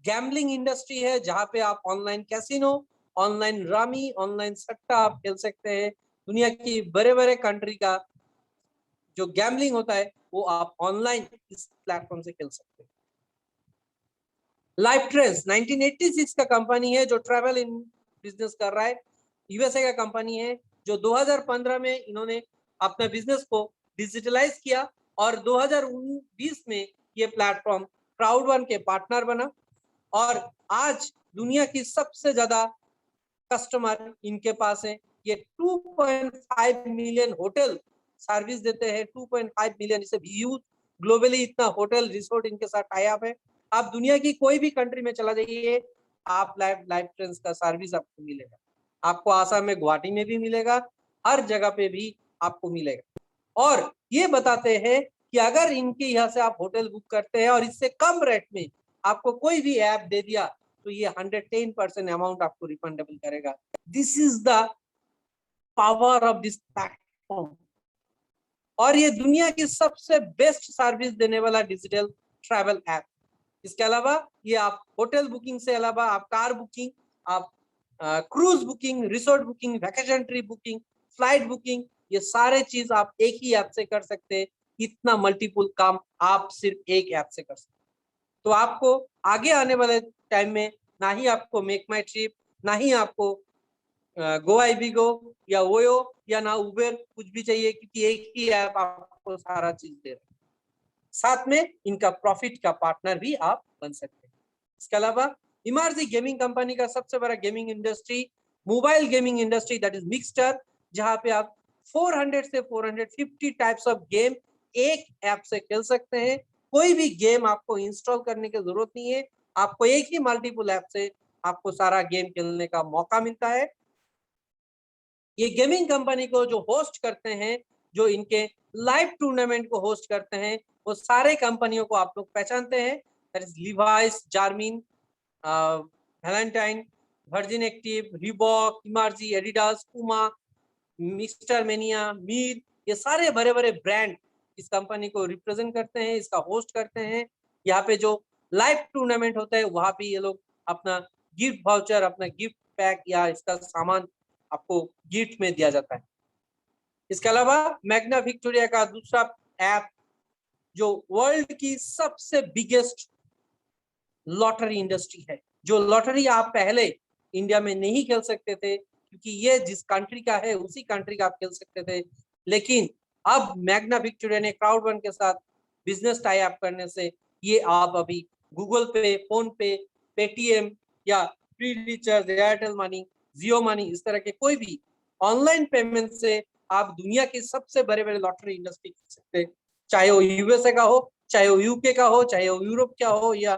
Speaker 1: गैम्बलिंग इंडस्ट्री है जहां पे आप online casino, online Rami, online सट्टा आप खेल सकते हैं। दुनिया की बड़े बड़े कंट्री का जो गैम्बलिंग होता है वो आप ऑनलाइन इस प्लेटफॉर्म से खेल सकते हैं। लाइफ ट्रेंड्स 1986 का कंपनी है जो ट्रैवल इन बिजनेस कर रहा है, यूएसए का कंपनी है जो 2015 में इन्होंने अपने बिजनेस को डिजिटलाइज किया और 2020 में ये प्लेटफॉर्म क्राउड1 के पार्टनर बना और आज दुनिया की सबसे ज्यादा कस्टमर इनके पास है। ये 2.5 मिलियन होटल सर्विस देते हैं, 2.5 मिलियन, इसे ह्यूज ग्लोबली इतना होटल रिसोर्ट इनके साथ टाई अप है। आप दुनिया की कोई भी कंट्री में चला जाइए, आप लाइफ ट्रेंड्स का सर्विस आपको मिलेगा। आपको आसाम में, गुवाहाटी में भी मिलेगा, हर जगह पे भी आपको मिलेगा। और ये बताते हैं कि अगर इनके यहाँ से आप होटल बुक करते हैं और इससे कम रेट में आपको कोई भी ऐप दे दिया तो ये 110% अमाउंट आपको रिफंडेबल करेगा। This is the power of this platform और ये दुनिया की सबसे बेस्ट सर्विस देने वाला डिजिटल ट्रैवल ऐप। इसके अलावा ये आप होटल बुकिंग से अलावा आप कार बुकिंग, आप cruise booking, resort booking, vacation trip booking, flight booking, ये सारे चीज आप एक ही ऐप से कर सकते हैं। इतना मल्टीपल काम आप सिर्फ एक ऐप से कर सकते हैं। तो आपको आगे आने वाले टाइम में ना ही आपको मेक माई ट्रिप, ना ही आपको गो आई बी गो या ओयो या ना उबेर कुछ भी चाहिए, क्योंकि एक ही ऐप आपको सारा चीज दे रहा है। साथ में इनका प्रॉफिट का पार्टनर भी आप बन सकते हैं। इसके अलावा इमर्जी गेमिंग कंपनी का सबसे बड़ा gaming industry, mobile gaming industry, that is mixture, जहां पे आप 400 से 450 टाइप्स ऑफ गेम एक ऐप से खेल सकते हैं। कोई भी गेम आपको इंस्टॉल करने की जरूरत नहीं है, आपको एक ही मल्टीपल ऐप से आपको सारा गेम खेलने का मौका मिलता है। ये गेमिंग कंपनी को जो होस्ट करते हैं, जो इनके लाइव टूर्नामेंट को होस्ट करते हैं, वो सारे कंपनियों को आप लोग पहचानते हैं, that is Levi's, Garmin, Valentine, Virgin Active, Reebok, इमर्जी, एडिडास, पुमा, मिस्टर मेनिया, मीर, ये सारे बड़े बड़े ब्रांड इस कंपनी को रिप्रेजेंट करते हैं, इसका होस्ट करते हैं। यहाँ पे जो लाइव टूर्नामेंट होता है वहां पे ये लोग अपना गिफ्ट वाउचर, अपना गिफ्ट पैक या इसका सामान आपको गिफ्ट में दिया जाता है। इसके अलावा मैग्ना विक्टोरिया का दूसरा ऐप जो वर्ल्ड की सबसे बिगेस्ट लॉटरी इंडस्ट्री है, जो लॉटरी आप पहले इंडिया में नहीं खेल सकते थे क्योंकि ये जिस कंट्री का है उसी कंट्री का आप खेल सकते थे, लेकिन अब मैग्ना विक्टोरिया ने क्राउड1 के साथ बिजनेस टाई अप करने से ये आप अभी गूगल पे, फोन पे, पेटीएम या फ्री रिचार्ज, एयरटेल मनी, जियो मनी, इस तरह के कोई भी ऑनलाइन पेमेंट से आप दुनिया के सबसे बड़े बड़े लॉटरी इंडस्ट्री खेल सकते हैं, चाहे वो यूएसए का हो, चाहे वो यूके का हो, चाहे वो यूरोप का हो या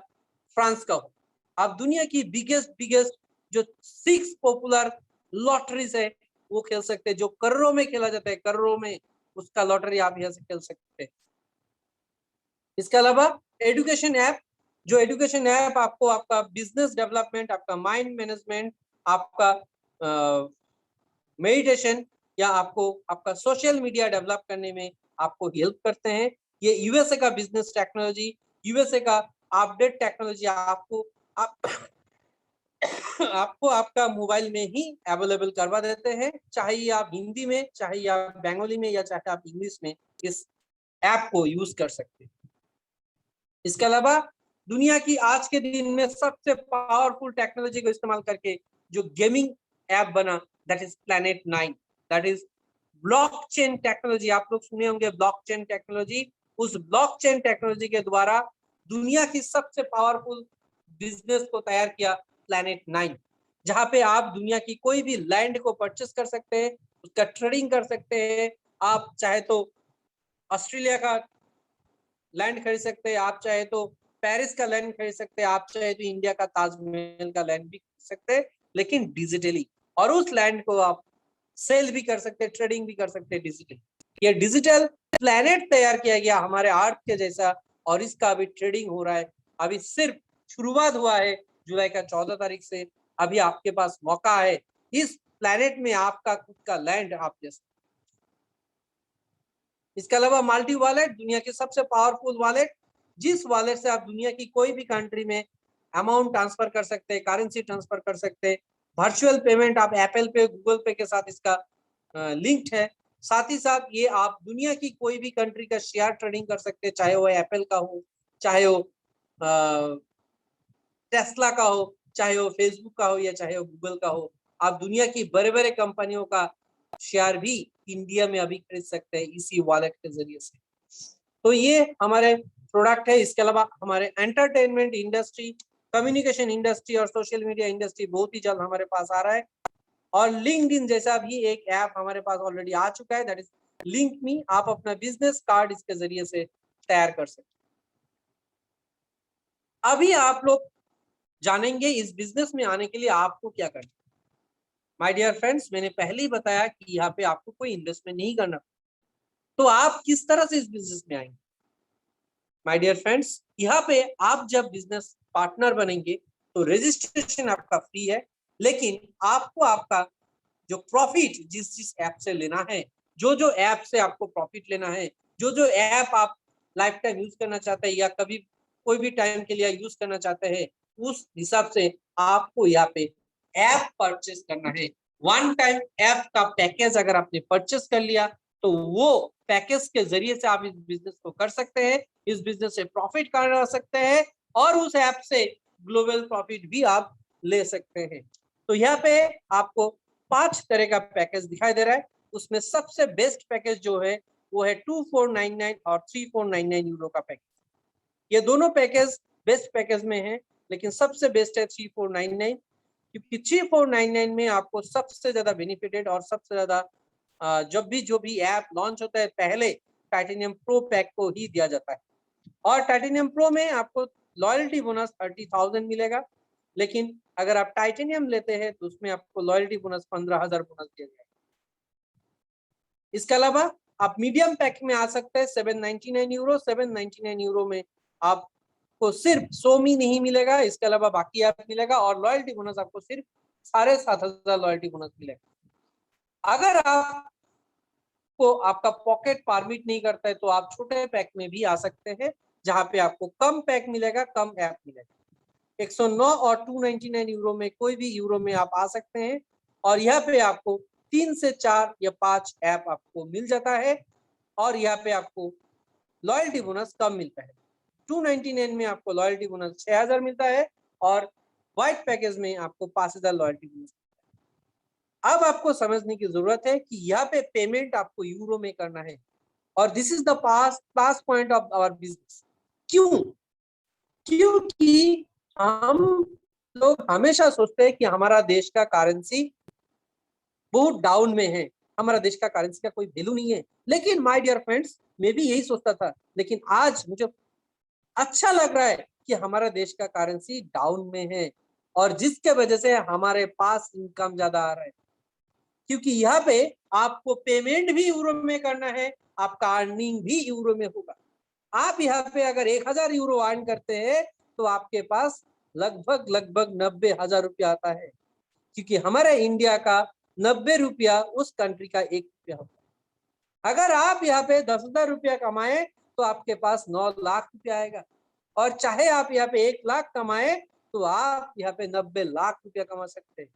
Speaker 1: फ्रांस का हो। आप दुनिया की बिगेस्ट जो 6 पॉपुलर लॉटरीज है वो खेल सकते हैं, जो करोड़ों में खेला जाता है, करोड़ों में उसका लॉटरी आप यहाँ से खेल सकते हैं। इसके अलावा एजुकेशन ऐप, जो एजुकेशन ऐप आपको आपका बिजनेस डेवलपमेंट, आपका माइंड मैनेजमेंट, आपका मेडिटेशन या आपको आपका सोशल मीडिया डेवलप करने में आपको हेल्प करते हैं। ये यूएसए का बिजनेस टेक्नोलॉजी, यूएसए का अपडेट टेक्नोलॉजी आपको आप आपको आपका मोबाइल में ही अवेलेबल करवा देते हैं, चाहे आप हिंदी में, चाहे आप बंगाली में, या चाहे आप इंग्लिश में इस ऐप को यूज कर सकते हैं। इसके अलावा दुनिया की आज के दिन में सबसे पावरफुल टेक्नोलॉजी को इस्तेमाल करके जो गेमिंग ऐप बना, that is planet 9, that is blockchain technology. आप लोग सुने होंगे ब्लॉकचेन टेक्नोलॉजी। उस ब्लॉकचेन टेक्नोलॉजी के द्वारा दुनिया की सबसे पावरफुल बिजनेस को तैयार किया प्लैनेट 9, जहां पे आप दुनिया की कोई भी लैंड को परचेस कर सकते हैं, उसका ट्रेडिंग कर सकते हैं। आप चाहे तो ऑस्ट्रेलिया का लैंड खरीद सकते हैं, आप चाहे तो पेरिस का लैंड खरीद सकते हैं, आप चाहे तो इंडिया का ताजमहल का लैंड भी खरीद सकते हैं, लेकिन डिजिटली। और उस लैंड को आप सेल भी कर सकते हैं, ट्रेडिंग भी कर सकते हैं डिजिटली। ये डिजिटल प्लैनेट तैयार किया गया हमारे अर्थ के जैसा, और इसका अभी ट्रेडिंग हो रहा है। अभी सिर्फ शुरुआत हुआ है जुलाई का 14 तारीख से। अभी आपके पास मौका है इस प्लैनेट में आपका खुद का लैंड आप ले सकते। इसके अलावा मल्टी वॉलेट, दुनिया की सबसे पावरफुल वॉलेट, जिस वॉलेट से आप दुनिया की कोई भी कंट्री में अमाउंट ट्रांसफर कर सकते हैं, करेंसी ट्रांसफर कर सकते हैं। वर्चुअल पेमेंट आप एप्पल पे, गूगल पे के साथ इसका लिंक्ड है। साथ ही साथ ये आप दुनिया की कोई भी कंट्री का शेयर ट्रेडिंग कर सकते हैं, चाहे वो एप्पल का हो, चाहे वो टेस्ला का हो, चाहे वो फेसबुक का हो, या चाहे वो गूगल का हो। आप दुनिया की बड़े बड़े कंपनियों का शेयर भी इंडिया में अभी खरीद सकते हैं इसी वॉलेट के जरिए से। तो ये हमारे प्रोडक्ट है। इसके अलावा हमारे एंटरटेनमेंट इंडस्ट्री, कम्युनिकेशन इंडस्ट्री और सोशल मीडिया इंडस्ट्री बहुत ही जल्द हमारे पास आ रहा है। और लिंक्डइन जैसा भी एक ऐप हमारे पास ऑलरेडी आ चुका है, दैट इज लिंक मी। आप अपना बिजनेस कार्ड इसके जरिए से तैयार कर सकते हैं। अभी आप लोग जानेंगे इस बिजनेस में आने के लिए आपको क्या करना है। माय डियर फ्रेंड्स, मैंने पहले ही बताया कि यहाँ पे आपको कोई इन्वेस्टमेंट नहीं करना, तो आप किस तरह से इस बिजनेस में आएंगे। माय डियर फ्रेंड्स, यहाँ पे आप जब बिजनेस पार्टनर बनेंगे तो रजिस्ट्रेशन आपका फ्री है, लेकिन आपको आपका जो प्रॉफिट जिस ऐप से लेना है, जो ऐप से आपको प्रॉफिट लेना है, जो ऐप आप लाइफ टाइम यूज करना चाहते हैं या कभी कोई भी टाइम के लिए यूज करना चाहते हैं, उस हिसाब से आपको यहाँ पे ऐप परचेस करना है। वन टाइम ऐप का पैकेज अगर आपने परचेस कर लिया तो वो पैकेज के जरिए से आप इस बिजनेस को कर सकते हैं, इस बिजनेस से प्रॉफिट कमा सकते हैं, और उस ऐप से ग्लोबल प्रॉफिट भी आप ले सकते हैं। तो यहाँ पे आपको 5 तरह का पैकेज दिखाई दे रहा है। उसमें सबसे बेस्ट पैकेज जो है वो है 2499 और 3499 यूरो का पैकेज। ये दोनों पैकेज बेस्ट पैकेज में है, लेकिन सबसे बेस्ट है 3499, क्योंकि 3499 में आपको सबसे ज्यादा बेनिफिटेड और सबसे ज्यादा जब भी जो भी ऐप लॉन्च होता है पहले टाइटेनियम प्रो पैक को ही दिया जाता है। और टाइटेनियम प्रो में आपको लॉयल्टी बोनस 30,000 मिलेगा, लेकिन अगर आप टाइटेनियम लेते हैं तो उसमें आपको लॉयल्टी बोनस 15,000 बोनस दिया जाएगा। इसके अलावा आप मीडियम पैक में आ सकते हैं 799 यूरो। 799 यूरो में आपको सिर्फ सोमी नहीं मिलेगा, इसके अलावा बाकी ऐप मिलेगा, और लॉयल्टी बोनस आपको सिर्फ 7,500 लॉयल्टी बोनस मिलेगा। अगर आपको आपका पॉकेट परमिट नहीं करता है तो आप छोटे पैक में भी आ सकते हैं, जहां पे आपको कम पैक मिलेगा, कम ऐप मिलेगा। 109 और 299 यूरो में कोई भी यूरो में आप आ सकते हैं, और यहाँ पे आपको 3 से 4 या 5 ऐप आपको मिल जाता है, और यहाँ पे आपको लॉयल्टी बोनस कम मिलता है। 299 में आपको लॉयल्टी बोनस 6,000 मिलता है, और व्हाइट पैकेज में आपको 5,000 लॉयल्टी बोनस। अब आपको समझने की जरूरत है कि यहाँ पे पेमेंट आपको यूरो में करना है, और this is the pass point of our business. क्यों? क्योंकि हम लोग हमेशा सोचते हैं कि हमारा देश का करेंसी बहुत डाउन में है, हमारा देश का करेंसी का कोई वैल्यू नहीं है। लेकिन माय डियर फ्रेंड्स, मैं भी यही सोचता था, लेकिन आज मुझे अच्छा लग रहा है कि हमारा देश का करेंसी डाउन में है, और जिसके वजह से हमारे पास इनकम ज्यादा आ रहा है, क्योंकि यहाँ पे आपको पेमेंट भी यूरो में करना है, आपका अर्निंग भी यूरो में होगा। आप यहाँ पे अगर 1,000 यूरो अर्न करते हैं तो आपके पास लगभग 90,000 रुपया आता है, क्योंकि हमारे इंडिया का 90 रुपया उस कंट्री का 1 रुपया होता है। अगर आप यहाँ पे 10,000 रुपया कमाए तो आपके पास 9 लाख रुपया आएगा, और चाहे आप यहाँ पे 1 लाख कमाए तो आप यहाँ पे 90 लाख रुपया कमा सकते हैं।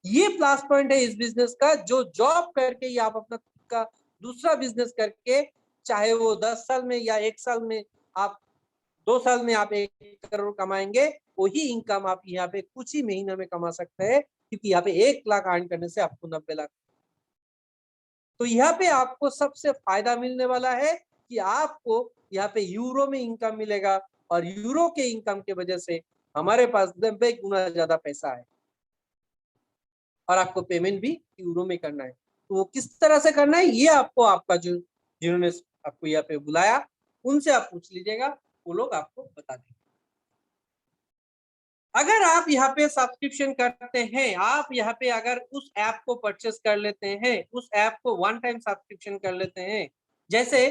Speaker 1: ये प्लस पॉइंट है इस बिजनेस का, जो जॉब करके या आप अपना खुद का दूसरा बिजनेस करके, चाहे वो 10 साल में या 1 साल में, आप 2 साल में आप 1 करोड़ कमाएंगे, वही इनकम आप यहाँ पे कुछ ही महीनों में कमा सकते हैं, क्योंकि यहाँ पे 1 लाख अर्न करने से आपको 90 लाख। तो यहाँ पे आपको सबसे फायदा मिलने वाला है कि आपको यहाँ पे यूरो में इनकम मिलेगा, और यूरो के इनकम के वजह से हमारे पास 90 गुना ज्यादा पैसा है, और आपको पेमेंट भी यूरो में करना है। तो वो किस तरह से करना है, ये आपको आपका जो जिन्होंने आपको यहाँ पे बुलाया उनसे आप पूछ लीजिएगा, वो लोग आपको बता देंगे। अगर आप यहाँ पे सब्सक्रिप्शन करते हैं, आप यहाँ पे अगर उस ऐप को परचेस कर लेते हैं, उस ऐप को 1 टाइम सब्सक्रिप्शन कर लेते हैं, जैसे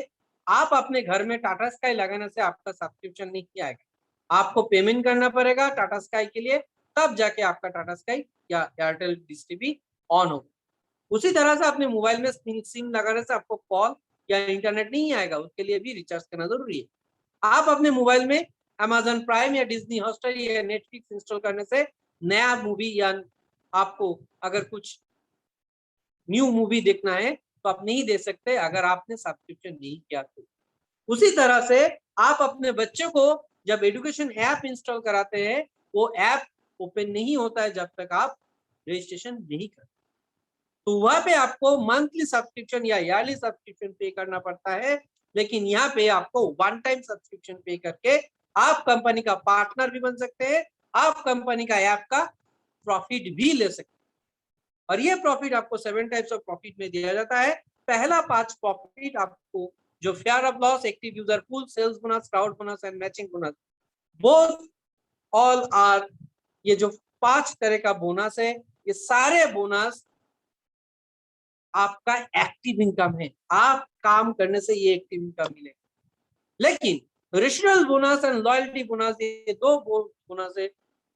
Speaker 1: आप अपने घर में टाटा स्काई लगाने से आपका सब्सक्रिप्शन नहीं आएगा, आपको पेमेंट करना पड़ेगा टाटा स्काई के लिए, तब जाके आपका टाटा स्काई या एयरटेल डिश टीवी ऑन होगा। उसी तरह से अपने मोबाइल में सिम लगाने से आपको कॉल या इंटरनेट नहीं आएगा, उसके लिए भी रिचार्ज करना जरूरी है। आप अपने मोबाइल में अमेजन प्राइम या डिज्नी हॉटस्टार या नेटफ्लिक्स इंस्टॉल करने से नया मूवी या आपको अगर कुछ न्यू मूवी देखना है तो आप नहीं दे सकते अगर आपने सब्सक्रिप्शन नहीं किया तो। उसी तरह से आप अपने बच्चे को जब एजुकेशन ऐप इंस्टॉल कराते हैं, वो ऐप ओपन नहीं होता है जब तक आप रजिस्ट्रेशन नहीं करते। तो वहां पे आपको मंथली सब्सक्रिप्शन या ईयरली सब्सक्रिप्शन पे करना पड़ता है, लेकिन यहाँ पे आपको 1 टाइम सब्सक्रिप्शन पे करके आप कंपनी का पार्टनर भी बन सकते हैं, आप कंपनी का ऐप का प्रॉफिट भी ले सकते हैं। और ये प्रॉफिट आपको 7 टाइप्स ऑफ प्रॉफिट में दिया जाता है। पहला 5 प्रॉफिट आपको जो fair of loss, active user pool, sales bonus, crowd bonus and matching bonus, both all are, ये जो 5 तरह का बोनस है, ये सारे बोनस आपका एक्टिव इनकम है, आप काम करने से ये एक्टिव इनकम मिलेगा। लेकिन referral bonus and loyalty bonus, ये 2 बोनस है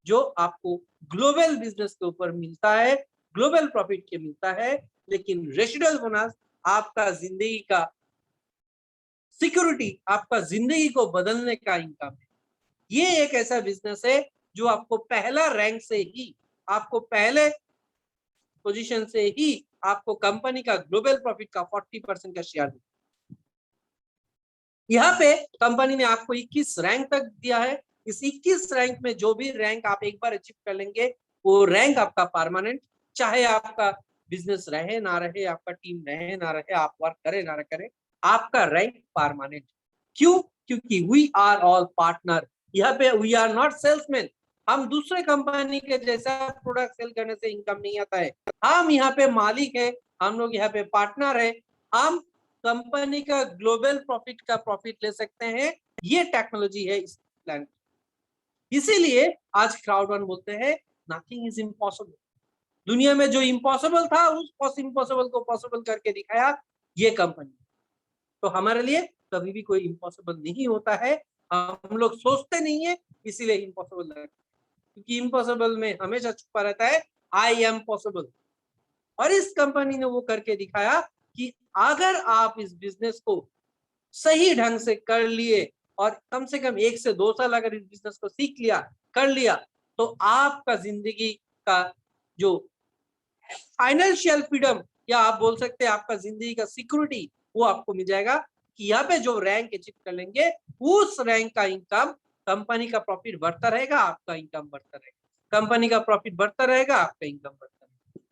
Speaker 1: जो आपको ग्लोबल बिजनेस के ऊपर मिलता है, ग्लोबल प्रॉफिट के मिलता है। लेकिन रेफरल बोनस आपका जिंदगी का सिक्योरिटी, आपका जिंदगी को बदलने का इनकम है। ये एक ऐसा बिजनेस है जो आपको पहला रैंक से ही, आपको पहले पोजीशन से ही आपको कंपनी का ग्लोबल प्रॉफिट का 40% का शेयर देगा। यहाँ पे कंपनी ने आपको 21 रैंक तक दिया है। इस 21 रैंक में जो भी रैंक आप एक बार अचीव कर लेंगे, वो रैंक आपका परमानेंट, चाहे आपका बिजनेस रहे ना रहे, आपका टीम रहे ना रहे, आप वर्क करे ना करे, आपका रैंक परमानेंट। क्यों? क्योंकि वी आर ऑल पार्टनर। यहाँ पे वी आर नॉट सेल्समैन, हम दूसरे कंपनी के जैसा प्रोडक्ट सेल करने से इनकम नहीं आता है। हम यहाँ पे मालिक है, हम लोग यहाँ पे पार्टनर है, हम कंपनी का ग्लोबल प्रॉफिट का प्रॉफिट ले सकते हैं। ये टेक्नोलॉजी है इस प्लान। इसीलिए आज क्राउड वन बोलते हैं नथिंग इज इम्पॉसिबल। दुनिया में जो इम्पॉसिबल था उस इम्पॉसिबल को पॉसिबल करके दिखाया ये कंपनी। तो हमारे लिए कभी भी कोई इम्पॉसिबल नहीं होता है, हम लोग सोचते नहीं है इसीलिए इम्पॉसिबल लगता है, क्योंकि इम्पॉसिबल में हमेशा छुपा रहता है आई एम पॉसिबल। और इस कंपनी ने वो करके दिखाया कि अगर आप इस बिजनेस को सही ढंग से कर लिए और कम से कम 1 से 2 साल अगर इस बिजनेस को सीख लिया, कर लिया, तो आपका जिंदगी का जो फाइनेंशियल फ्रीडम, या आप बोल सकते हैं आपका जिंदगी का सिक्योरिटी, वो आपको मिल जाएगा कि यहाँ पे जो रैंक अचीव कर लेंगे उस रैंक का इनकम, कंपनी का प्रॉफिट बढ़ता रहेगा, आपका इनकम बढ़ता रहेगा, कंपनी का प्रॉफिट बढ़ता रहेगा, आपका इनकम बढ़ता रहेगा।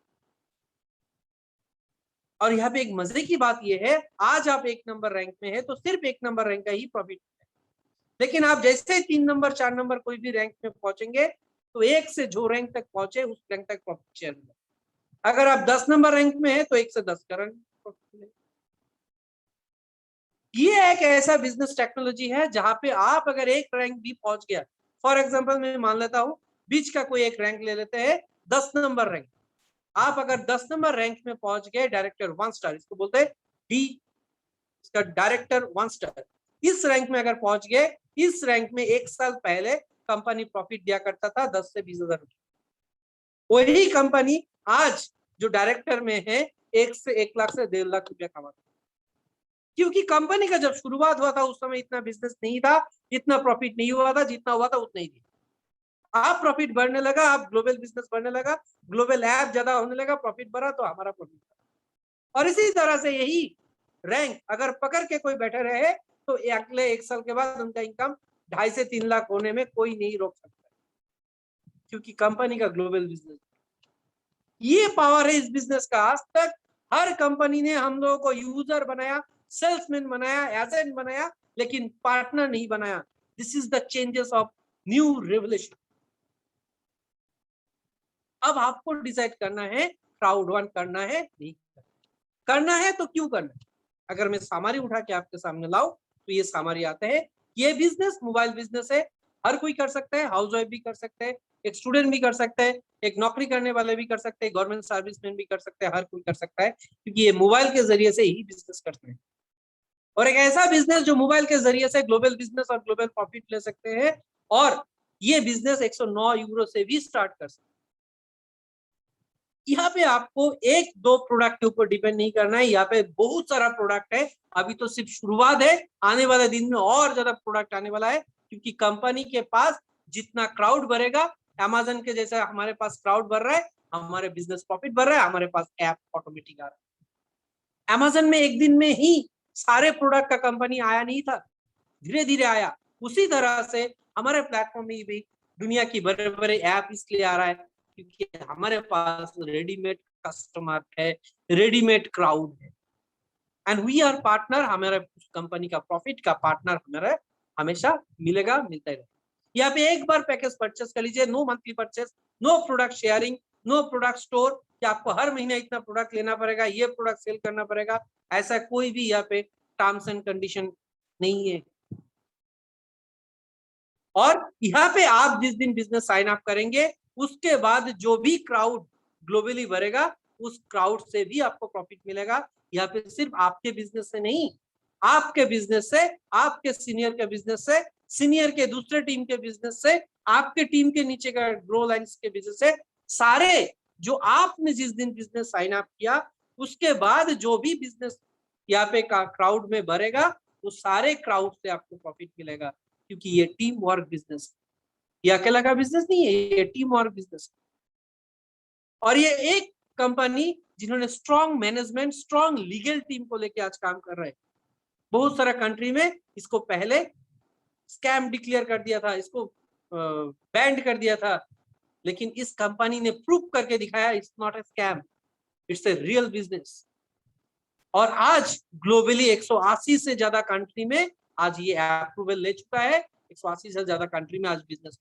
Speaker 1: और यहाँ पे एक मजे की बात यह है, आज आप 1 नंबर रैंक में है तो सिर्फ 1 नंबर रैंक का ही प्रॉफिट है, लेकिन आप जैसे 3 नंबर 4 नंबर कोई भी रैंक में पहुंचेंगे तो 1 से जो रैंक तक पहुंचे उस रैंक तक प्रॉफिट शेयर मिलेगा। अगर आप 10 नंबर रैंक में है तो 1 से 10 का रैंक प्रॉफिट मिलेगा। ये एक ऐसा बिजनेस टेक्नोलॉजी है जहां पे आप अगर एक रैंक भी पहुंच गया, फॉर एग्जांपल मैं मान लेता हूं बीच का कोई एक रैंक ले लेते हैं, 10 नंबर रैंक, आप अगर 10 नंबर रैंक में पहुंच गए, डायरेक्टर 1 स्टार, इसको बोलते हैं डी, इसका डायरेक्टर 1 स्टार, इस रैंक में अगर पहुंच गए, इस रैंक में 1 साल पहले कंपनी प्रॉफिट दिया करता था 10 से 20 हजार रुपये। वही कंपनी आज जो डायरेक्टर में है 1 लाख से 1.5 लाख रुपया कमाता, क्योंकि कंपनी का जब शुरुआत हुआ था उस समय इतना बिजनेस नहीं था, इतना प्रॉफिट नहीं हुआ था, जितना हुआ था उतना ही दिया। आप प्रॉफिट बढ़ने लगा, आप ग्लोबल बिजनेस बढ़ने लगा, ग्लोबल ऐप ज्यादा होने लगा, प्रॉफिट बढ़ा तो हमारा प्रॉफिट बढ़ा। और इसी तरह से यही रैंक अगर पकड़ के कोई बैठे रहे तो अगले 1 साल के बाद उनका इनकम 2.5 से 3 लाख होने में कोई नहीं रोक सकता, क्योंकि कंपनी का ग्लोबल बिजनेस, ये पावर है इस बिजनेस का। आज तक हर कंपनी ने हम लोगों को यूजर बनाया, सेल्समैन बनाया, एजेंट बनाया, लेकिन पार्टनर नहीं बनाया। This is the changes of new revolution. अब आपको डिसाइड करना है क्राउड वन करना है नहीं करना है, तो क्यों करना है। अगर मैं सामारी उठा के आपके सामने लाऊं तो ये सामारी आते हैं। ये बिजनेस मोबाइल बिजनेस है, हर कोई कर सकता है, हाउस वाइफ भी कर सकते हैं, एक स्टूडेंट भी कर सकते हैं, एक नौकरी करने वाले भी कर सकते हैं, गवर्नमेंट सर्विसमैन भी कर सकते हैं, हर कोई कर सकता है, क्योंकि ये मोबाइल के जरिए से ही बिजनेस करते हैं। और एक ऐसा बिजनेस जो मोबाइल के जरिए से ग्लोबल बिजनेस और ग्लोबल प्रॉफिट ले सकते हैं, और ये बिजनेस 109 यूरो से भी स्टार्ट कर सकते हैं। यहाँ पे आपको एक दो प्रोडक्ट के ऊपर डिपेंड नहीं करना है, यहाँ पे बहुत सारा प्रोडक्ट है। अभी तो सिर्फ शुरुआत है, आने वाले दिन में और ज्यादा प्रोडक्ट आने वाला है, क्योंकि कंपनी के पास जितना क्राउड बढ़ेगा, अमेज़न के जैसा हमारे पास क्राउड बढ़ रहा है, हमारे बिजनेस प्रॉफिट बढ़ रहा है, हमारे पास ऐप ऑटोमेटिक आ रहा है। अमेज़न में एक दिन में ही सारे प्रोडक्ट का कंपनी आया नहीं था, धीरे धीरे आया। उसी तरह से हमारे प्लेटफॉर्म में भी दुनिया की बड़े बड़े ऐप इसलिए आ रहा है क्योंकि हमारे पास रेडीमेड कस्टमर है, रेडीमेड क्राउड है, एंड वी आर पार्टनर। हमारे कंपनी का प्रॉफिट का पार्टनर हमारा हमेशा मिलेगा, मिलता ही रहेगा। यहाँ पे एक बार पैकेज परचेस कर लीजिए, no monthly purchase, no product sharing, no product store कि आपको हर महीने इतना प्रोडक्ट लेना पड़ेगा, ये प्रोडक्ट सेल करना पड़ेगा, ऐसा कोई भी यहाँ पे टर्म्स एंड कंडीशन नहीं है। और यहाँ पे आप जिस दिन बिजनेस साइन अप करेंगे उसके बाद जो भी क्राउड ग्लोबली बढ़ेगा उस क्राउड से भी आपको प्रॉफिट मिलेगा। यहाँ पे सिर्फ आपके बिजनेस से नहीं, आपके बिजनेस से, आपके सीनियर के बिजनेस से, सीनियर के दूसरे टीम के बिजनेस से, आपके टीम के नीचे का ग्रो लाइन्स के बिजनेस से, सारे जो आपने जिस दिन बिजनेस साइन अप किया उसके बाद जो भी बिजनेस यहाँ पे क्राउड में बढ़ेगा उस सारे क्राउड से आपको प्रॉफिट मिलेगा, क्योंकि ये टीम वर्क बिजनेस, ये अकेला का बिजनेस नहीं है, ये टीम वर्क बिजनेस। और ये एक कंपनी जिन्होंने strong management, strong legal team को लेके आज काम कर रहे हैं। बहुत सारा कंट्री में इसको पहले स्कैम डिक्लेयर कर दिया था, इसको बैंड कर दिया था, लेकिन इस कंपनी ने प्रूव करके दिखाया it's not a scam, it's a real business. और आज ग्लोबली 180 से ज्यादा कंट्री में आज ये अप्रूवल ले चुका है, 180 से ज्यादा कंट्री में आज बिजनेस।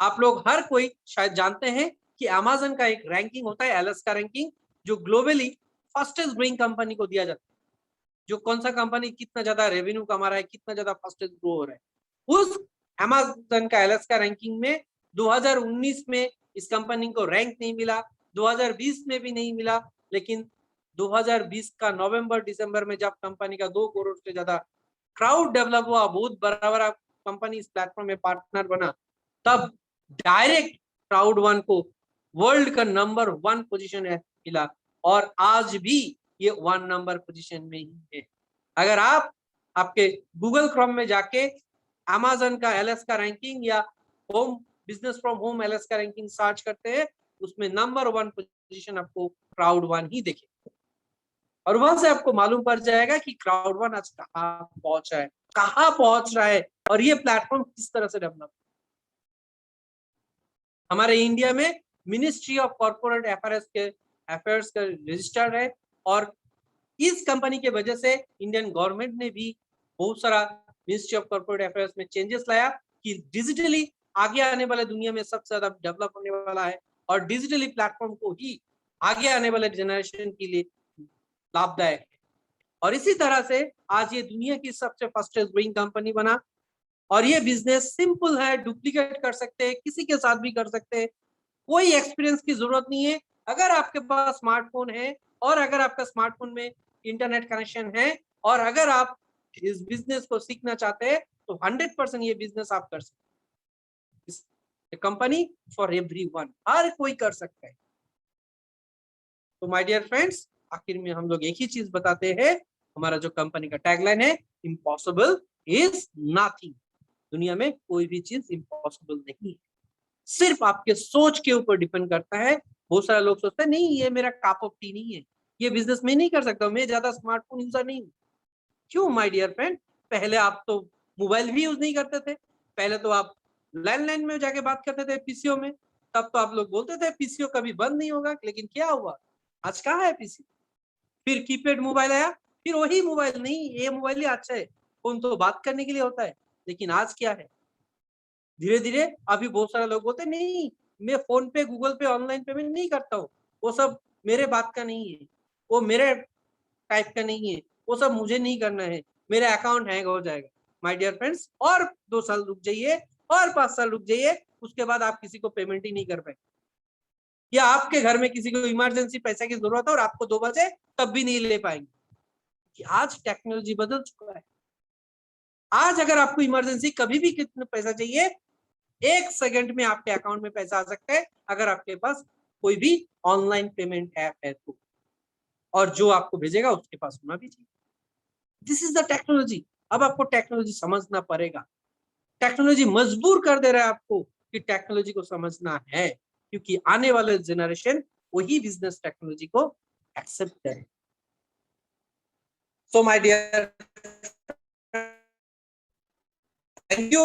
Speaker 1: आप लोग हर कोई शायद जानते हैं कि अमेज़न का एक रैंकिंग होता है, एलएस का रैंकिंग, जो ग्लोबली फास्टेस्ट ग्रोइंग कंपनी को दिया जाता है, जो कौन सा कंपनी कितना ज्यादा रेवेन्यू कमा रहा है, कितना ज्यादा फास्टेस्ट ग्रो हो रहा है। उस अमेज़न का एलएस का रैंकिंग में 2019 में इस कंपनी को रैंक नहीं मिला, 2020 में भी नहीं मिला, लेकिन 2020 का नवंबर दिसंबर में जब कंपनी का 2 करोड़ से ज्यादा क्राउड डेवलप हुआ, बहुत बड़ा बड़ा कंपनी इस प्लेटफॉर्म में पार्टनर बना, तब डायरेक्ट क्राउड वन को वर्ल्ड का नंबर 1 पोजीशन मिला, और आज भी ये 1 नंबर पोजीशन में ही है। अगर आप आपके गूगल क्रोम में जाके अमेज़न का एलएस का रैंकिंग या home business from home LS का रैंकिंग सर्च करते हैं, उसमें नंबर 1 पोजीशन आपको क्राउड वन ही देखे, और वहां से आपको मालूम पड़ जाएगा कि क्राउड वन आज कहाँ पहुंचा है, कहाँ पहुंच रहा है, और ये प्लेटफॉर्म किस तरह से डेवलप। हमारे इंडिया में मिनिस्ट्री ऑफ कॉर्पोरेट अफेयर्स का रजिस्टर्ड है, और इस कंपनी के वजह से इंडियन गवर्नमेंट ने भी बहुत सारा मिनिस्ट्री ऑफ कॉर्पोरेट अफेयर्स में चेंजेस लाया कि डिजिटली आगे आने वाले दुनिया में सबसे ज्यादा डेवलप होने वाला है, और डिजिटली प्लेटफॉर्म को ही आगे आने वाले जनरेशन के लिए लाभदायक है। और इसी तरह से आज ये दुनिया की सबसे फास्टेस्ट ग्रोइंग कंपनी बना, और ये बिजनेस सिंपल है, डुप्लीकेट कर सकते हैं, किसी के साथ भी कर सकते हैं, कोई एक्सपीरियंस की जरूरत नहीं है। अगर आपके पास स्मार्टफोन है, और अगर आपका स्मार्टफोन में इंटरनेट कनेक्शन है, और अगर आप इस बिजनेस को सीखना चाहते हैं, तो 100% ये बिजनेस आप कर सकते हैं। कंपनी फॉर एवरीवन, हर कोई कर सकता है। तो माय डियर फ्रेंड्स, आखिर में हम लोग एक ही चीज बताते हैं, हमारा जो कंपनी का टैगलाइन है, इम्पॉसिबल इज नथिंग। दुनिया में कोई भी चीज इम्पॉसिबल नहीं है, सिर्फ आपके सोच के ऊपर डिपेंड करता है। बहुत सारे लोग सोचते हैं नहीं ये मेरा कप ऑफ टी नहीं है, ये बिजनेस में नहीं कर सकता, मैं ज्यादा स्मार्टफोन यूजर नहीं हूँ। क्यों माय डियर फ्रेंड, पहले आप तो मोबाइल भी यूज नहीं करते थे, पहले तो आप लैंडलाइन में जाके बात करते थे पीसीओ में, तब तो आप लोग बोलते थे पीसीओ कभी बंद नहीं होगा, लेकिन क्या हुआ, आज कहाँ है पीसी। फिर कीपैड मोबाइल आया, फिर वही मोबाइल नहीं, ये मोबाइल ही अच्छा है, फोन तो बात करने के लिए होता है, लेकिन आज क्या है, धीरे धीरे अभी बहुत सारे लोग बोलते नहीं मैं फोन पे गूगल पे ऑनलाइन पेमेंट नहीं करता हूँ, वो सब मेरे बात का नहीं है, वो मेरे टाइप का नहीं है, वो सब मुझे नहीं करना है, मेरा अकाउंट हैंग हो जाएगा। माय डियर फ्रेंड्स, और 2 साल रुक जाइए और 5 साल रुक जाइए, उसके बाद आप किसी को पेमेंट ही नहीं कर पाए, या आपके घर में किसी को इमरजेंसी पैसे की जरूरत है और आपको 2 बजे तब भी नहीं ले पाएंगे, कि आज टेक्नोलॉजी बदल चुका है। आज अगर आपको इमरजेंसी कभी भी कितना पैसा चाहिए, 1 सेकंड में आपके अकाउंट में पैसा आ सकता है, अगर आपके पास कोई भी ऑनलाइन पेमेंट ऐप है तो, और जो आपको भेजेगा उसके पास होना भी चाहिए। This is the technology. अब आपको टेक्नोलॉजी समझना पड़ेगा, टेक्नोलॉजी मजबूर कर दे रहा है आपको कि टेक्नोलॉजी को समझना है, क्योंकि आने वाले जनरेशन वही बिजनेस टेक्नोलॉजी को एक्सेप्ट करे। So my dear, thank you